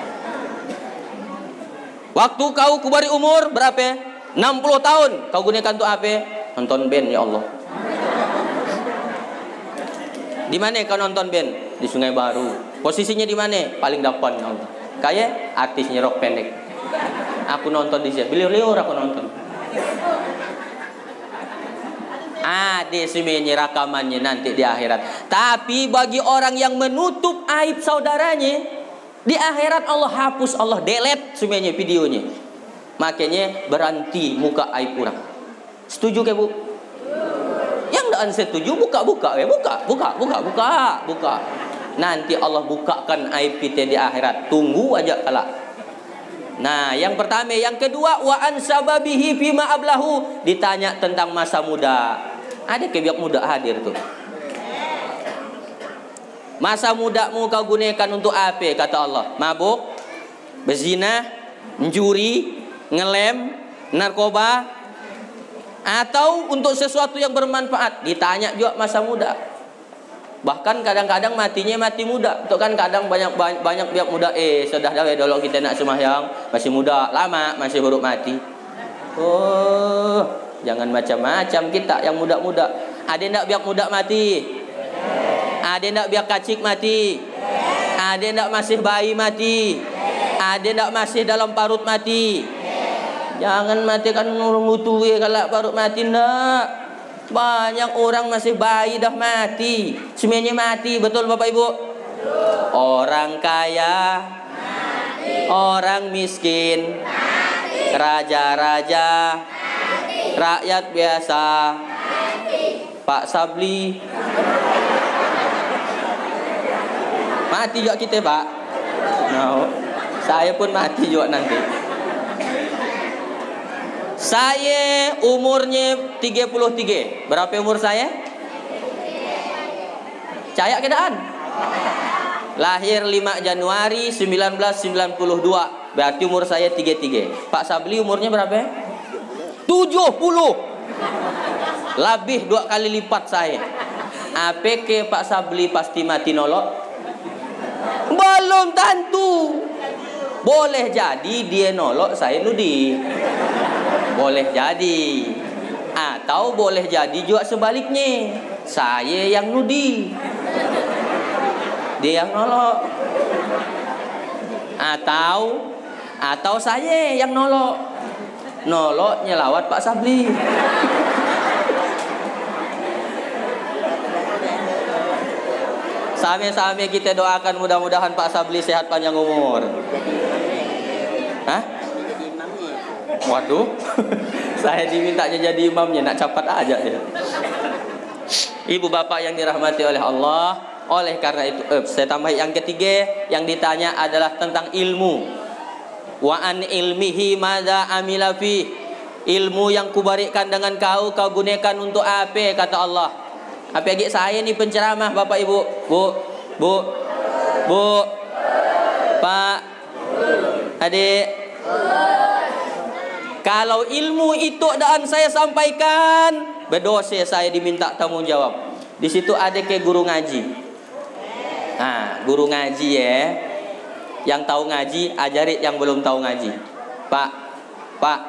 Waktu kau kubari umur berapa? 60 tahun. Kau gunakan untuk apa? Nonton band ya Allah. Di mana kau nonton band? Di Sungai Baru. Posisinya di mana? Paling depan ya Allah. Kayak artisnya rok pendek. Aku nonton di sini. Beliau aku nonton. Ada semuanya rekamannya nanti di akhirat. Tapi bagi orang yang menutup aib saudaranya, di akhirat Allah hapus, Allah delete semuanya videonya. Makanya berhenti muka aib orang. Setuju ke Bu? Yang tidak setuju buka. Nanti Allah bukakan aib kita di akhirat. Tunggu aja kelak. Nah, yang pertama, yang kedua, wa an sababihi fima ablahu, ditanya tentang masa muda. Ada kebiak muda hadir tuh. Masa mudamu kau gunakan untuk apa? Kata Allah. Mabuk, berzina, mencuri, ngelem, narkoba. Atau untuk sesuatu yang bermanfaat, ditanya juga masa muda. Bahkan kadang-kadang matinya mati muda. Itu kan kadang banyak pihak muda, sudah dah dulu kita nak sembahyang, masih muda, lama masih buruk mati. Oh, jangan macam-macam kita yang muda-muda. Ada ndak biak muda mati? Ada ndak biak kacik mati? Ada ndak masih bayi mati? Ada ndak masih dalam parut mati? Jangan matikan orang tua kalau parut mati ndak. Banyak orang masih bayi dah mati. Semuanya mati, betul Bapak Ibu? Orang kaya, orang miskin, raja-raja, rakyat biasa, Pak Sabli, mati juga kita Pak. No, saya pun mati juga nanti. Saya umurnya 33. Berapa umur saya? Caya kedaan. Lahir 5 Januari 1992. Berarti umur saya 33. Pak Sabli umurnya berapa? 70. Lebih 2 kali lipat saya. Apakah Pak Sabli pasti mati nolok? Belum tentu. Boleh jadi dia nolok, saya nudi. Boleh jadi. Atau boleh jadi juga sebaliknya, saya yang nudi, dia yang nolok. Atau saya yang nolok. Noloknya lawat Pak Sabli. Sami-sami kita doakan mudah-mudahan Pak Sabli sehat panjang umur. Hah? Waduh, saya dimintanya jadi imamnya, nak capat aja dia. Ibu bapak yang dirahmati oleh Allah, oleh karena itu saya tambah yang ketiga, yang ditanya adalah tentang ilmu. Wa an ilmihi madza amila fi. Ilmu yang kuberikan dengan kau gunakan untuk apa, kata Allah. Apa lagi saya ni penceramah Bapak Ibu, Bu, Pak, Adik. Kalau ilmu itu dan saya sampaikan, berdosa saya diminta tanggung jawab. Di situ ada ke guru ngaji. Nah, guru ngaji ya. Yang tahu ngaji, ajari yang belum tahu ngaji. Pak.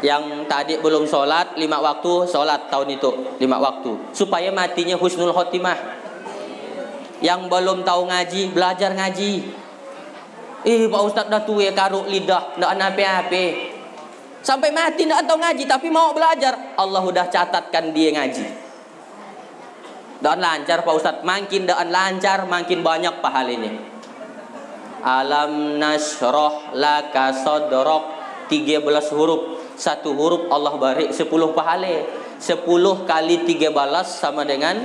Yang tadi belum sholat 5 waktu, sholat tahun itu 5 waktu. Supaya matinya husnul khotimah. Yang belum tahu ngaji, belajar ngaji. Pak Ustaz dah tua karuk lidah, ndak apa-apa. Sampai mati ndak tahu ngaji tapi mau belajar, Allah udah catatkan dia ngaji. Dan lancar Pak Ustaz, makin dan lancar makin banyak pahalanya. Alam nasroh laka sodrok, 13 huruf. 1 huruf Allah beri 10 pahala. 10 kali 13 sama dengan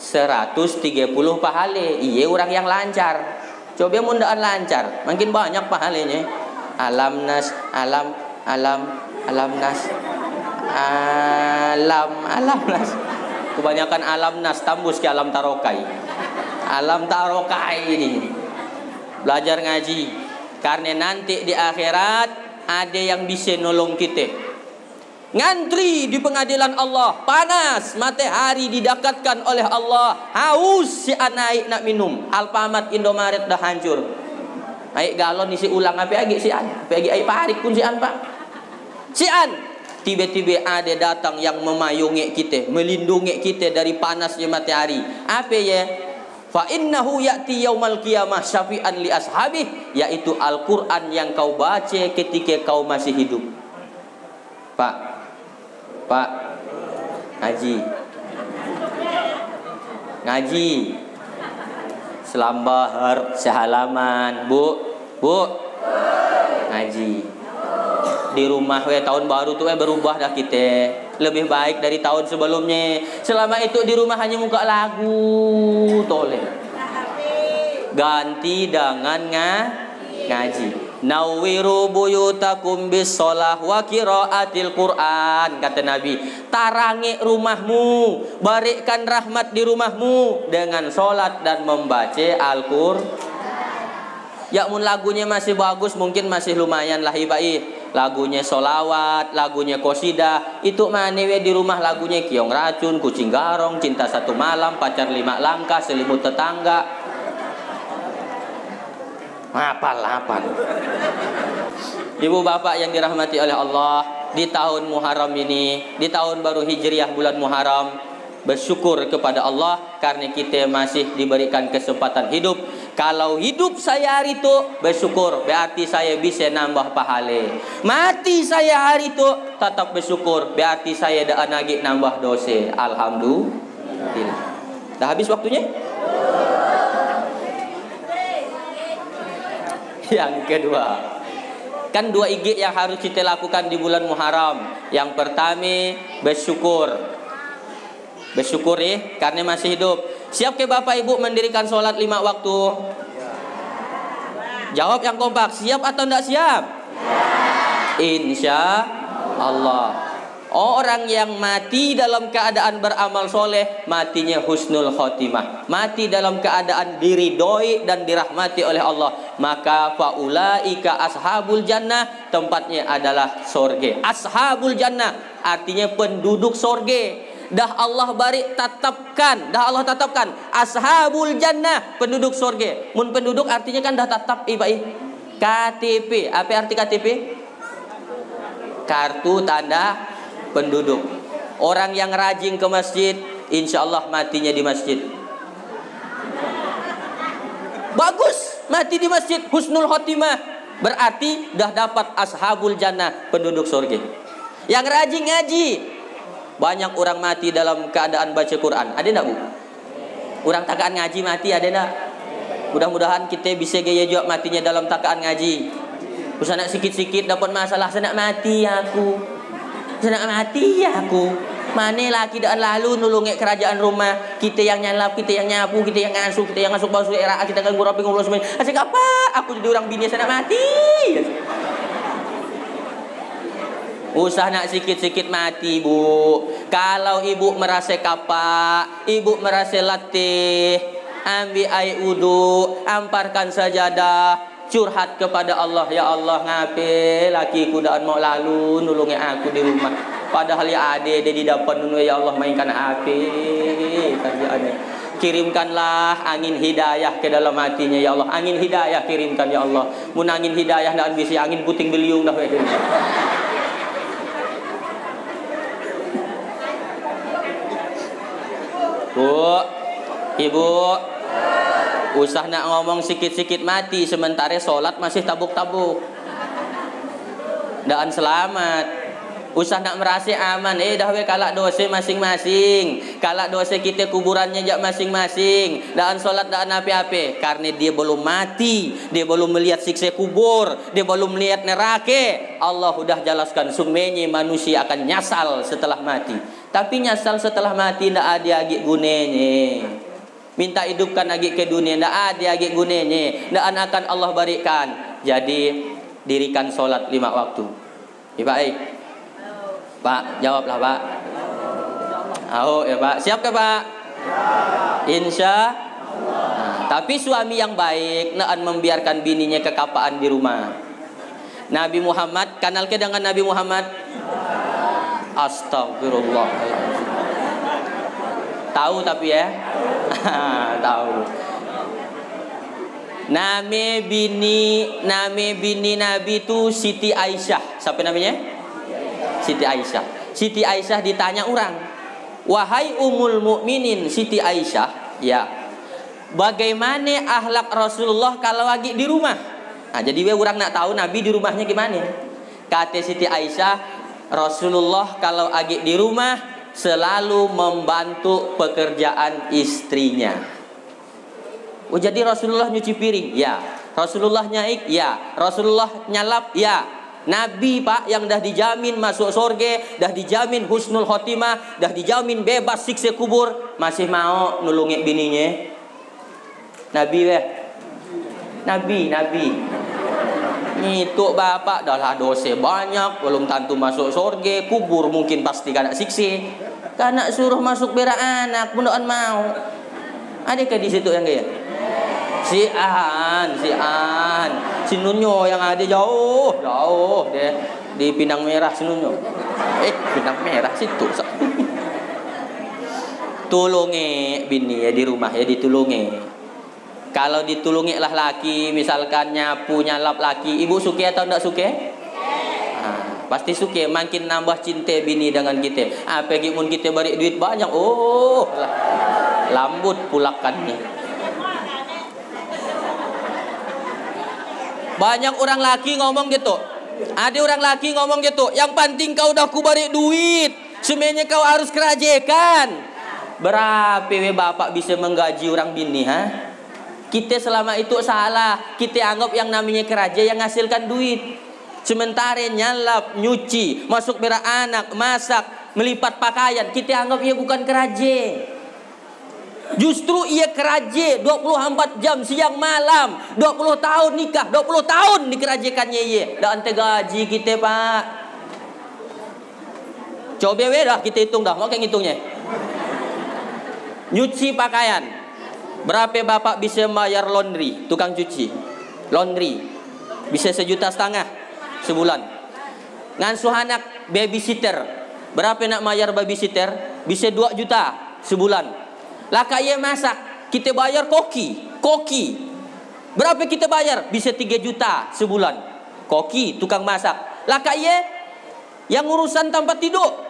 130 pahala. Iya orang yang lancar. Coba mundaan lancar, makin banyak pahalanya. Alam nas, alam nas, alam nas. Kebanyakan alam nas tambus ke alam tarokai. Alam tarokai ini. Belajar ngaji, karena nanti di akhirat ada yang bisa nolong kita. Ngantri di pengadilan Allah, panas, matahari didekatkan oleh Allah, haus si naik nak minum, Alfamart, Indomaret dah hancur. Aik galon isi ulang apa lagi si an, apa lagi aik parik pun si an Pak. Si an tiba-tiba ada datang yang memayungi kita, melindungi kita dari panasnya matahari. Apa ya? Fa innahu ya'ti yaumal qiyamah syafi'an li ashabih, yaitu Al-Qur'an yang kau baca ketika kau masih hidup. Pak, ngaji selambahar sehalaman, Bu, ngaji di rumah tahun baru tuh berubah dah kita, lebih baik dari tahun sebelumnya. Selama itu di rumah hanya muka lagu toleh, ganti dengan ngaji. Nawiru buyutakum bis shalah wa qiraatil Qur'an, kata Nabi. Tarangi rumahmu, berikan rahmat di rumahmu dengan salat dan membaca Al-Qur'an. Ya mun lagunya masih bagus, mungkin masih lumayan lah ibai. lagunya solawat, lagunya qasidah. Itu mana we di rumah lagunya Kiong Racun, Kucing Garong, Cinta Satu Malam, Pacar 5 Langkah, Selimut Tetangga. Hafal. Ibu bapak yang dirahmati oleh Allah, di tahun Muharram ini, di tahun baru Hijriah bulan Muharram, bersyukur kepada Allah karena kita masih diberikan kesempatan hidup. Kalau hidup saya hari itu bersyukur, berarti saya bisa nambah pahala. Mati saya hari itu tetap bersyukur, berarti saya dah nagih nambah dosa. Alhamdulillah. Dah habis waktunya? Yang kedua, kan 2 IG yang harus kita lakukan di bulan Muharram. Yang pertama, bersyukur. Bersyukur karena masih hidup. Siap ke Bapak Ibu mendirikan sholat 5 waktu? Jawab yang kompak, siap atau tidak siap? Insya Allah. Orang yang mati dalam keadaan beramal soleh, matinya husnul khotimah, mati dalam keadaan diridhoi dan dirahmati oleh Allah, maka faulaika ashabul jannah, tempatnya adalah sorge. Ashabul jannah artinya penduduk sorge. Dah Allah tetapkan ashabul jannah, penduduk sorge. Mun penduduk artinya kan dah tetap KTP. Apa arti KTP? Kartu tanda penduduk. Orang yang rajin ke masjid, insya Allah matinya di masjid. Bagus, mati di masjid, husnul khotimah, berarti dah dapat ashabul jannah, penduduk surga. Yang rajin ngaji, banyak orang mati dalam keadaan baca Quran. Ada enggak, Bu? Orang takaan ngaji mati ada enggak? Mudah-mudahan kita bisa gaya jawab matinya dalam takaan ngaji. Usah nak sikit-sikit dapat masalah, saya nak mati aku. Saya mati aku. Mana laki dan lalu nulungi kerajaan rumah. Kita yang nyalap, kita yang nyapu, kita yang ngasuh basuh era, kita kan ngurapi ngobrol semuanya. Asyik apa? Aku jadi orang bini saya nak mati. Usah nak sikit-sikit mati, Bu. Kalau ibu merasa kapak, ibu merasa letih, ambil air wudu, amparkan sajadah, curhat kepada Allah. Ya Allah, ngape lakiku dah mau lalu nulungi aku di rumah, padahal ya ada di depan nunu. Ya Allah, mainkan api kerjaannya. Kirimkanlah angin hidayah ke dalam hatinya. Ya Allah, angin hidayah kirimkan. Ya Allah, mun angin hidayah dan bisa angin puting beliung dah. Bu, Ibu, usah nak ngomong sikit-sikit mati, sementara sholat masih tabuk-tabuk. Dan selamat. Usah nak merasa aman. Dah we kalak dosa masing-masing. Kalak dosa kita kuburannya jak masing-masing. Dan sholat dan api-api. Karena dia belum mati. Dia belum melihat siksa kubur. Dia belum melihat neraka. Allah sudah jelaskan sumenya manusia akan nyasal setelah mati. Tapi nyasal setelah mati tidak ada lagi gunanya. Minta hidupkan lagi ke dunia, tidak ada lagi gunanya. Tidak akan Allah berikan. Jadi dirikan sholat 5 waktu. Baik, Pak, jawablah Pak. Oh ya Pak, siap ke Pak? Insya Allah. Tapi suami yang baik tidak membiarkan bininya kekapaan di rumah. Nabi Muhammad, kenal ke dengan Nabi Muhammad? Astagfirullah. Tahu tapi ya. Tahu. Nama bini Nabi itu Siti Aisyah. Siapa namanya? Siti Aisyah. Siti Aisyah ditanya orang, wahai Ummul Mukminin Siti Aisyah, ya, bagaimana akhlak Rasulullah kalau lagi di rumah? Nah, jadi orang nak tahu Nabi di rumahnya gimana. Kata Siti Aisyah, Rasulullah kalau lagi di rumah selalu membantu pekerjaan istrinya. Oh, jadi Rasulullah nyuci piring? Ya. Rasulullah nyaik? Ya. Rasulullah nyalap? Ya. Nabi Pak yang dah dijamin masuk surga, dah dijamin husnul khotimah, dah dijamin bebas siksa kubur, masih mau nulungi bininya? Nabi weh. Nabi. Itu bapak dah lah dosa banyak, belum tentu masuk surga, kubur mungkin pasti kena siksa. Kena suruh masuk berak anak, bundaan mau. Adakah di situ yang kaya? Si Nunyo yang ada jauh deh. di Pinang Merah senunyo. Pinang Merah situ. Tulungi bini ya di rumah ya, ditulungi. Kalau ditulungi lah laki, misalkan nyapu nyalap laki, ibu suka atau enggak suka? Pasti suka, makin nambah cinta bini dengan kita. Apalagi mun kita beri duit banyak, lambut pulakannya. Banyak orang laki ngomong gitu. Ada orang laki ngomong gitu, yang penting kau udah ku beri duit, semuanya kau harus kerajekan. Berapa bapak bisa menggaji orang bini, ha? Kita selama itu salah. Kita anggap yang namanya keraja yang menghasilkan duit. Sementara nyalap, nyuci, masuk berak anak, masak, melipat pakaian, kita anggap ia bukan keraja. Justru ia keraja 24 jam siang malam, 20 tahun nikah, 20 tahun dikerajakannya ia. Dan ante gaji kita, Pak. Coba dah kita hitung dah, mau kayak ngitungnya. Nyuci pakaian. Berapa bapak bisa bayar laundry, tukang cuci? Laundry bisa 1,5 juta sebulan. Ngasuh anak babysitter, berapa nak bayar babysitter? Bisa 2 juta sebulan. Lah kayak masak, kita bayar koki. Berapa kita bayar? Bisa 3 juta sebulan. Koki, tukang masak. Lah kayak yang urusan tempat tidur.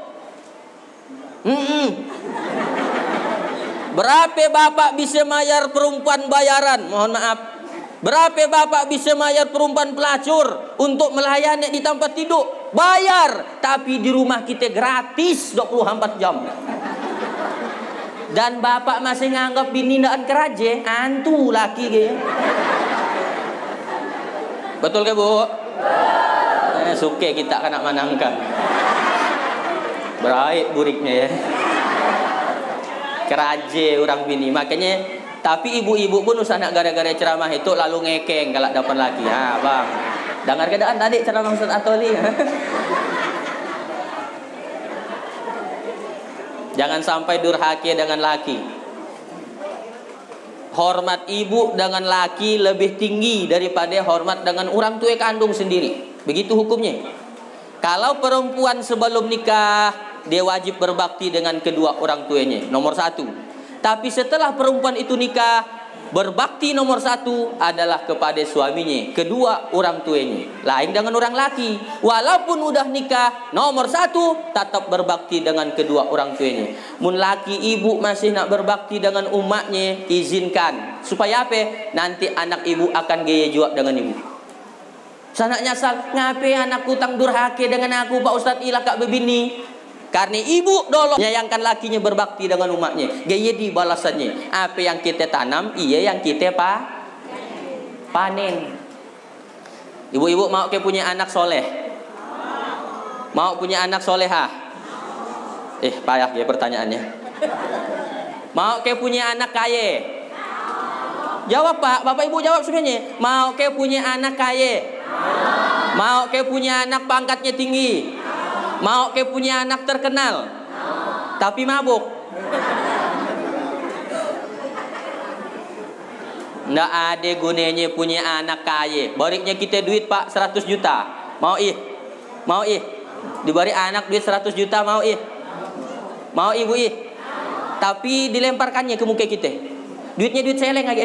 Berapa bapak bisa bayar perempuan bayaran? Mohon maaf. Berapa bapak bisa bayar perempuan pelacur untuk melayani di tempat tidur? Bayar, tapi di rumah kita gratis 24 jam. Dan bapak masih nganggap bini ndaan keraje, antu laki ge. Betul ke, Bu? Suke kita kena manangkan. Baik buriknya ya. Keraje orang bini, makanya. Tapi ibu-ibu pun usah nak gara-gara ceramah itu lalu ngekeng kalau dapat laki. Bang, dengar keadaan tadi ceramah Ustaz Atoli. Jangan sampai durhaka dengan laki. Hormat ibu dengan laki lebih tinggi daripada hormat dengan orang tua kandung sendiri. Begitu hukumnya. Kalau perempuan sebelum nikah, dia wajib berbakti dengan kedua orang tuanya, nomor 1. Tapi setelah perempuan itu nikah, berbakti nomor 1 adalah kepada suaminya, kedua orang tuanya. Lain dengan orang laki, walaupun udah nikah, nomor 1 tetap berbakti dengan kedua orang tuanya. Mun laki ibu masih nak berbakti dengan umatnya, izinkan. Supaya apa? Nanti anak ibu akan gaya juga dengan ibu. Sanak nyasal, ngapain anakku tang durhaka dengan aku, Pak Ustadz ilah kak bebini. Karena ibu dolo menyayangkan lakinya berbakti dengan umatnya. Gaya di balasannya. Apa yang kita tanam, iya yang kita panen. Ibu-ibu mau ke punya anak soleh? Mau punya anak solehah? Payah ya pertanyaannya. Mau ke punya anak kaya? Jawab Pak, Bapak Ibu jawab sebenarnya. Mau ke punya anak kaya? Mau ke punya anak pangkatnya tinggi? Mau ke punya anak terkenal, tapi mabuk? Nggak ada gunanya punya anak kaya. Baliknya kita duit Pak 100 juta. Mau diberi anak duit 100 juta mau Mau ibu Tapi dilemparkannya ke muka kita. Duitnya duit seleng aja.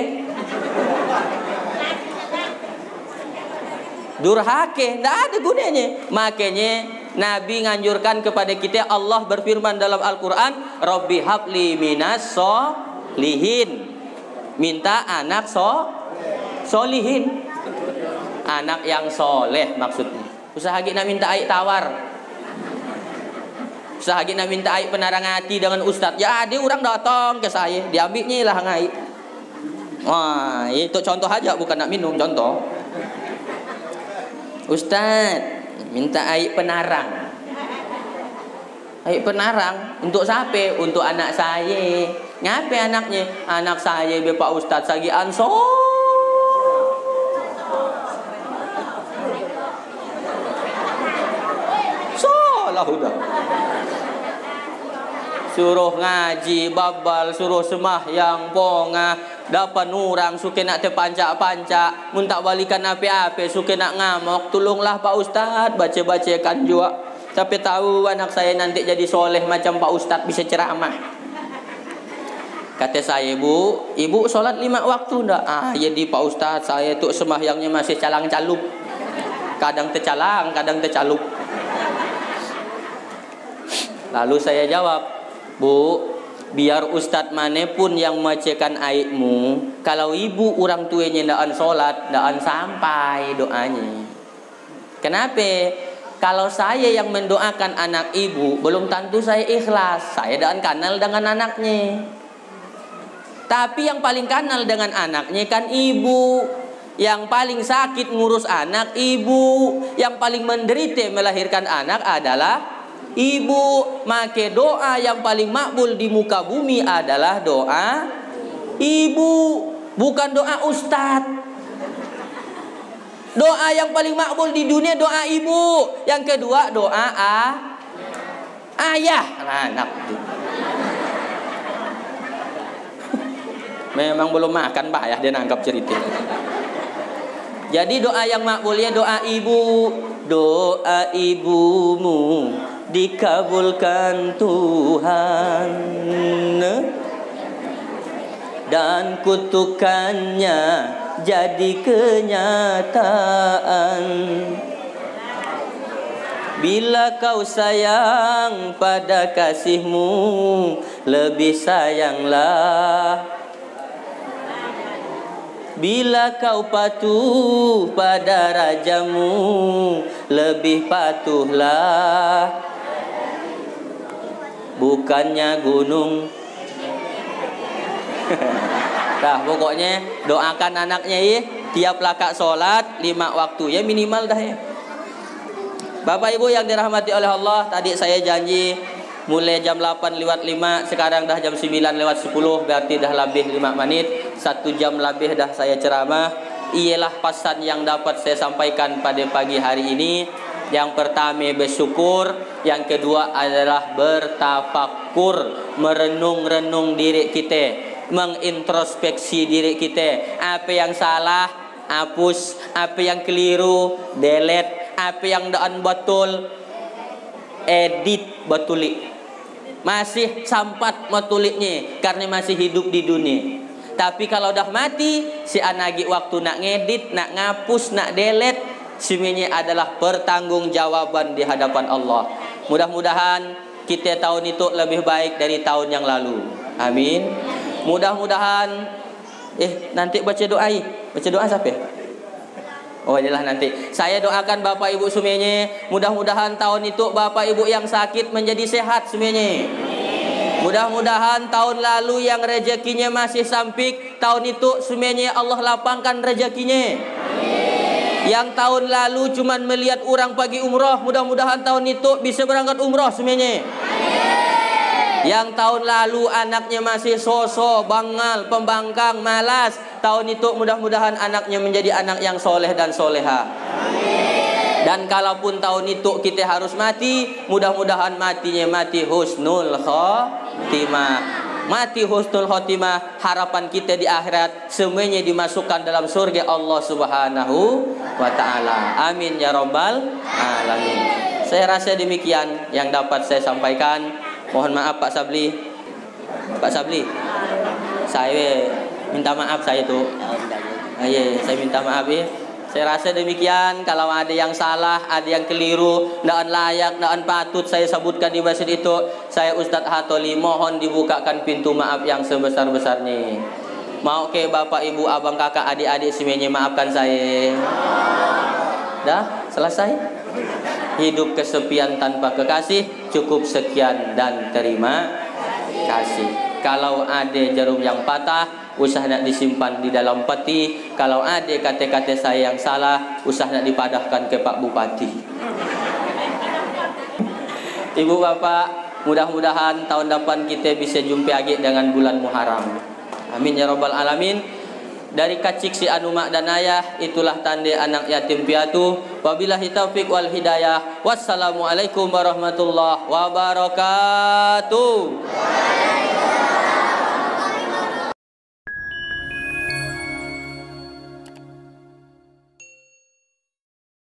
Durhaka, nggak ada gunanya. Makanya Nabi nganjurkan kepada kita, Allah berfirman dalam Al-Quran, Rabbi habli minas solihin. Minta anak solihin. Anak yang soleh maksudnya. Usaha kita minta air tawar. Usaha kita minta air penarang hati dengan ustadz. Ya ada orang datang ke saya, diambilnya lah ngai. Wah, itu contoh aja, bukan nak minum, contoh. Ustadz minta air penarang. Air penarang untuk siapa? Untuk anak saya. Ngapain anaknya? Anak saya Bapak Ustadz sagi anso. Salah udah. Suruh ngaji babal, suruh sembahyang pongah, Dapat orang suka nak terpancak-pancak, mun tak balikan apa-apa, suka nak ngamuk. Tolonglah Pak Ustaz, baca-bacakan juga. Tapi tahu anak saya nanti jadi soleh macam Pak Ustaz, bisa ceramah. Kata saya, ibu solat 5 waktu ndak? Jadi Pak Ustaz, saya tu sembahyangnya masih calang-calup. Kadang tercalang, kadang tercalup. Lalu saya jawab, Bu, biar Ustadz manapun yang membacakan ayatmu, kalau ibu orang tuanya ndaan solat, ndaan sampai doanya. Kenapa? Kalau saya yang mendoakan anak ibu, belum tentu saya ikhlas. Saya ndaan kenal dengan anaknya. Tapi yang paling kenal dengan anaknya kan ibu. Yang paling sakit ngurus anak ibu. Yang paling menderita melahirkan anak adalah ibu. Maka doa yang paling makbul di muka bumi adalah doa ibu, bukan doa ustadz. Doa yang paling makbul di dunia doa ibu. Yang kedua doa ayah. Anak memang belum makan Pak ya, dia nangkap cerita. Jadi doa yang makbulnya doa ibu. Doa ibumu dikabulkan Tuhan, dan kutukannya jadi kenyataan. Bila kau sayang pada kasihmu, lebih sayanglah. Bila kau patuh pada rajamu, lebih patuhlah. Bukannya gunung. Dah pokoknya doakan anaknya ya, tiap lakak sholat 5 waktu ya minimal dah ya. Bapak Ibu yang dirahmati oleh Allah, tadi saya janji mulai jam 8:05, sekarang dah jam 9:10, berarti dah lebih 5 menit, 1 jam lebih dah saya ceramah. Ialah pesan yang dapat saya sampaikan pada pagi hari ini. Yang pertama bersyukur, yang kedua adalah bertafakkur, merenung-renung diri kita, mengintrospeksi diri kita. Apa yang salah, hapus. Apa yang keliru, delete. Apa yang daan betul, edit betuli. Masih sempat metulitnya karena masih hidup di dunia. Tapi kalau dah mati, si anagi waktu nak ngedit, nak ngapus, nak delete, semuanya adalah pertanggungjawaban di hadapan Allah. Mudah-mudahan kita tahun itu lebih baik dari tahun yang lalu. Amin. Mudah-mudahan nanti baca doa. Baca doa siapa? Oh inilah nanti. Saya doakan Bapak Ibu semuanya, mudah-mudahan tahun itu Bapak Ibu yang sakit menjadi sehat semuanya. Mudah-mudahan tahun lalu yang rezekinya masih sampik, tahun itu semuanya Allah lapangkan rezekinya. Yang tahun lalu cuman melihat orang pergi umroh, mudah-mudahan tahun itu bisa berangkat umroh semuanya. Yang tahun lalu anaknya masih sosok, bangal, pembangkang, malas, tahun itu mudah-mudahan anaknya menjadi anak yang soleh dan soleha. Dan kalaupun tahun itu kita harus mati, mudah-mudahan matinya mati husnul khotimah. Mati husnul khotimah, harapan kita di akhirat semuanya dimasukkan dalam surga Allah Subhanahu wa taala. Amin ya rabbal alamin. Saya rasa demikian yang dapat saya sampaikan. Mohon maaf Pak Sabli. Pak Sabli, saya minta maaf saya tuh. Saya minta maaf ya. Saya rasa demikian. Kalau ada yang salah, ada yang keliru, ndaan layak, ndaan patut saya sebutkan di masjid itu, saya Ustadz Hatoli mohon dibukakan pintu maaf yang sebesar-besarnya. Mau ke Bapak Ibu, abang kakak, adik-adik semuanya maafkan saya. Dah selesai. Hidup kesepian tanpa kekasih, cukup sekian dan terima kasih. Kalau ada jarum yang patah, usah nak disimpan di dalam peti. Kalau ada kata-kata saya yang salah, usah nak dipadahkan ke Pak Bupati. Ibu bapak, mudah-mudahan tahun depan kita bisa jumpa lagi dengan bulan Muharram. Amin ya rabbal alamin. Dari kacik si anu mak dan ayah, itulah tanda anak yatim piatu. Wabillahi taufiq wal hidayah. Wassalamualaikum warahmatullahi wabarakatuh.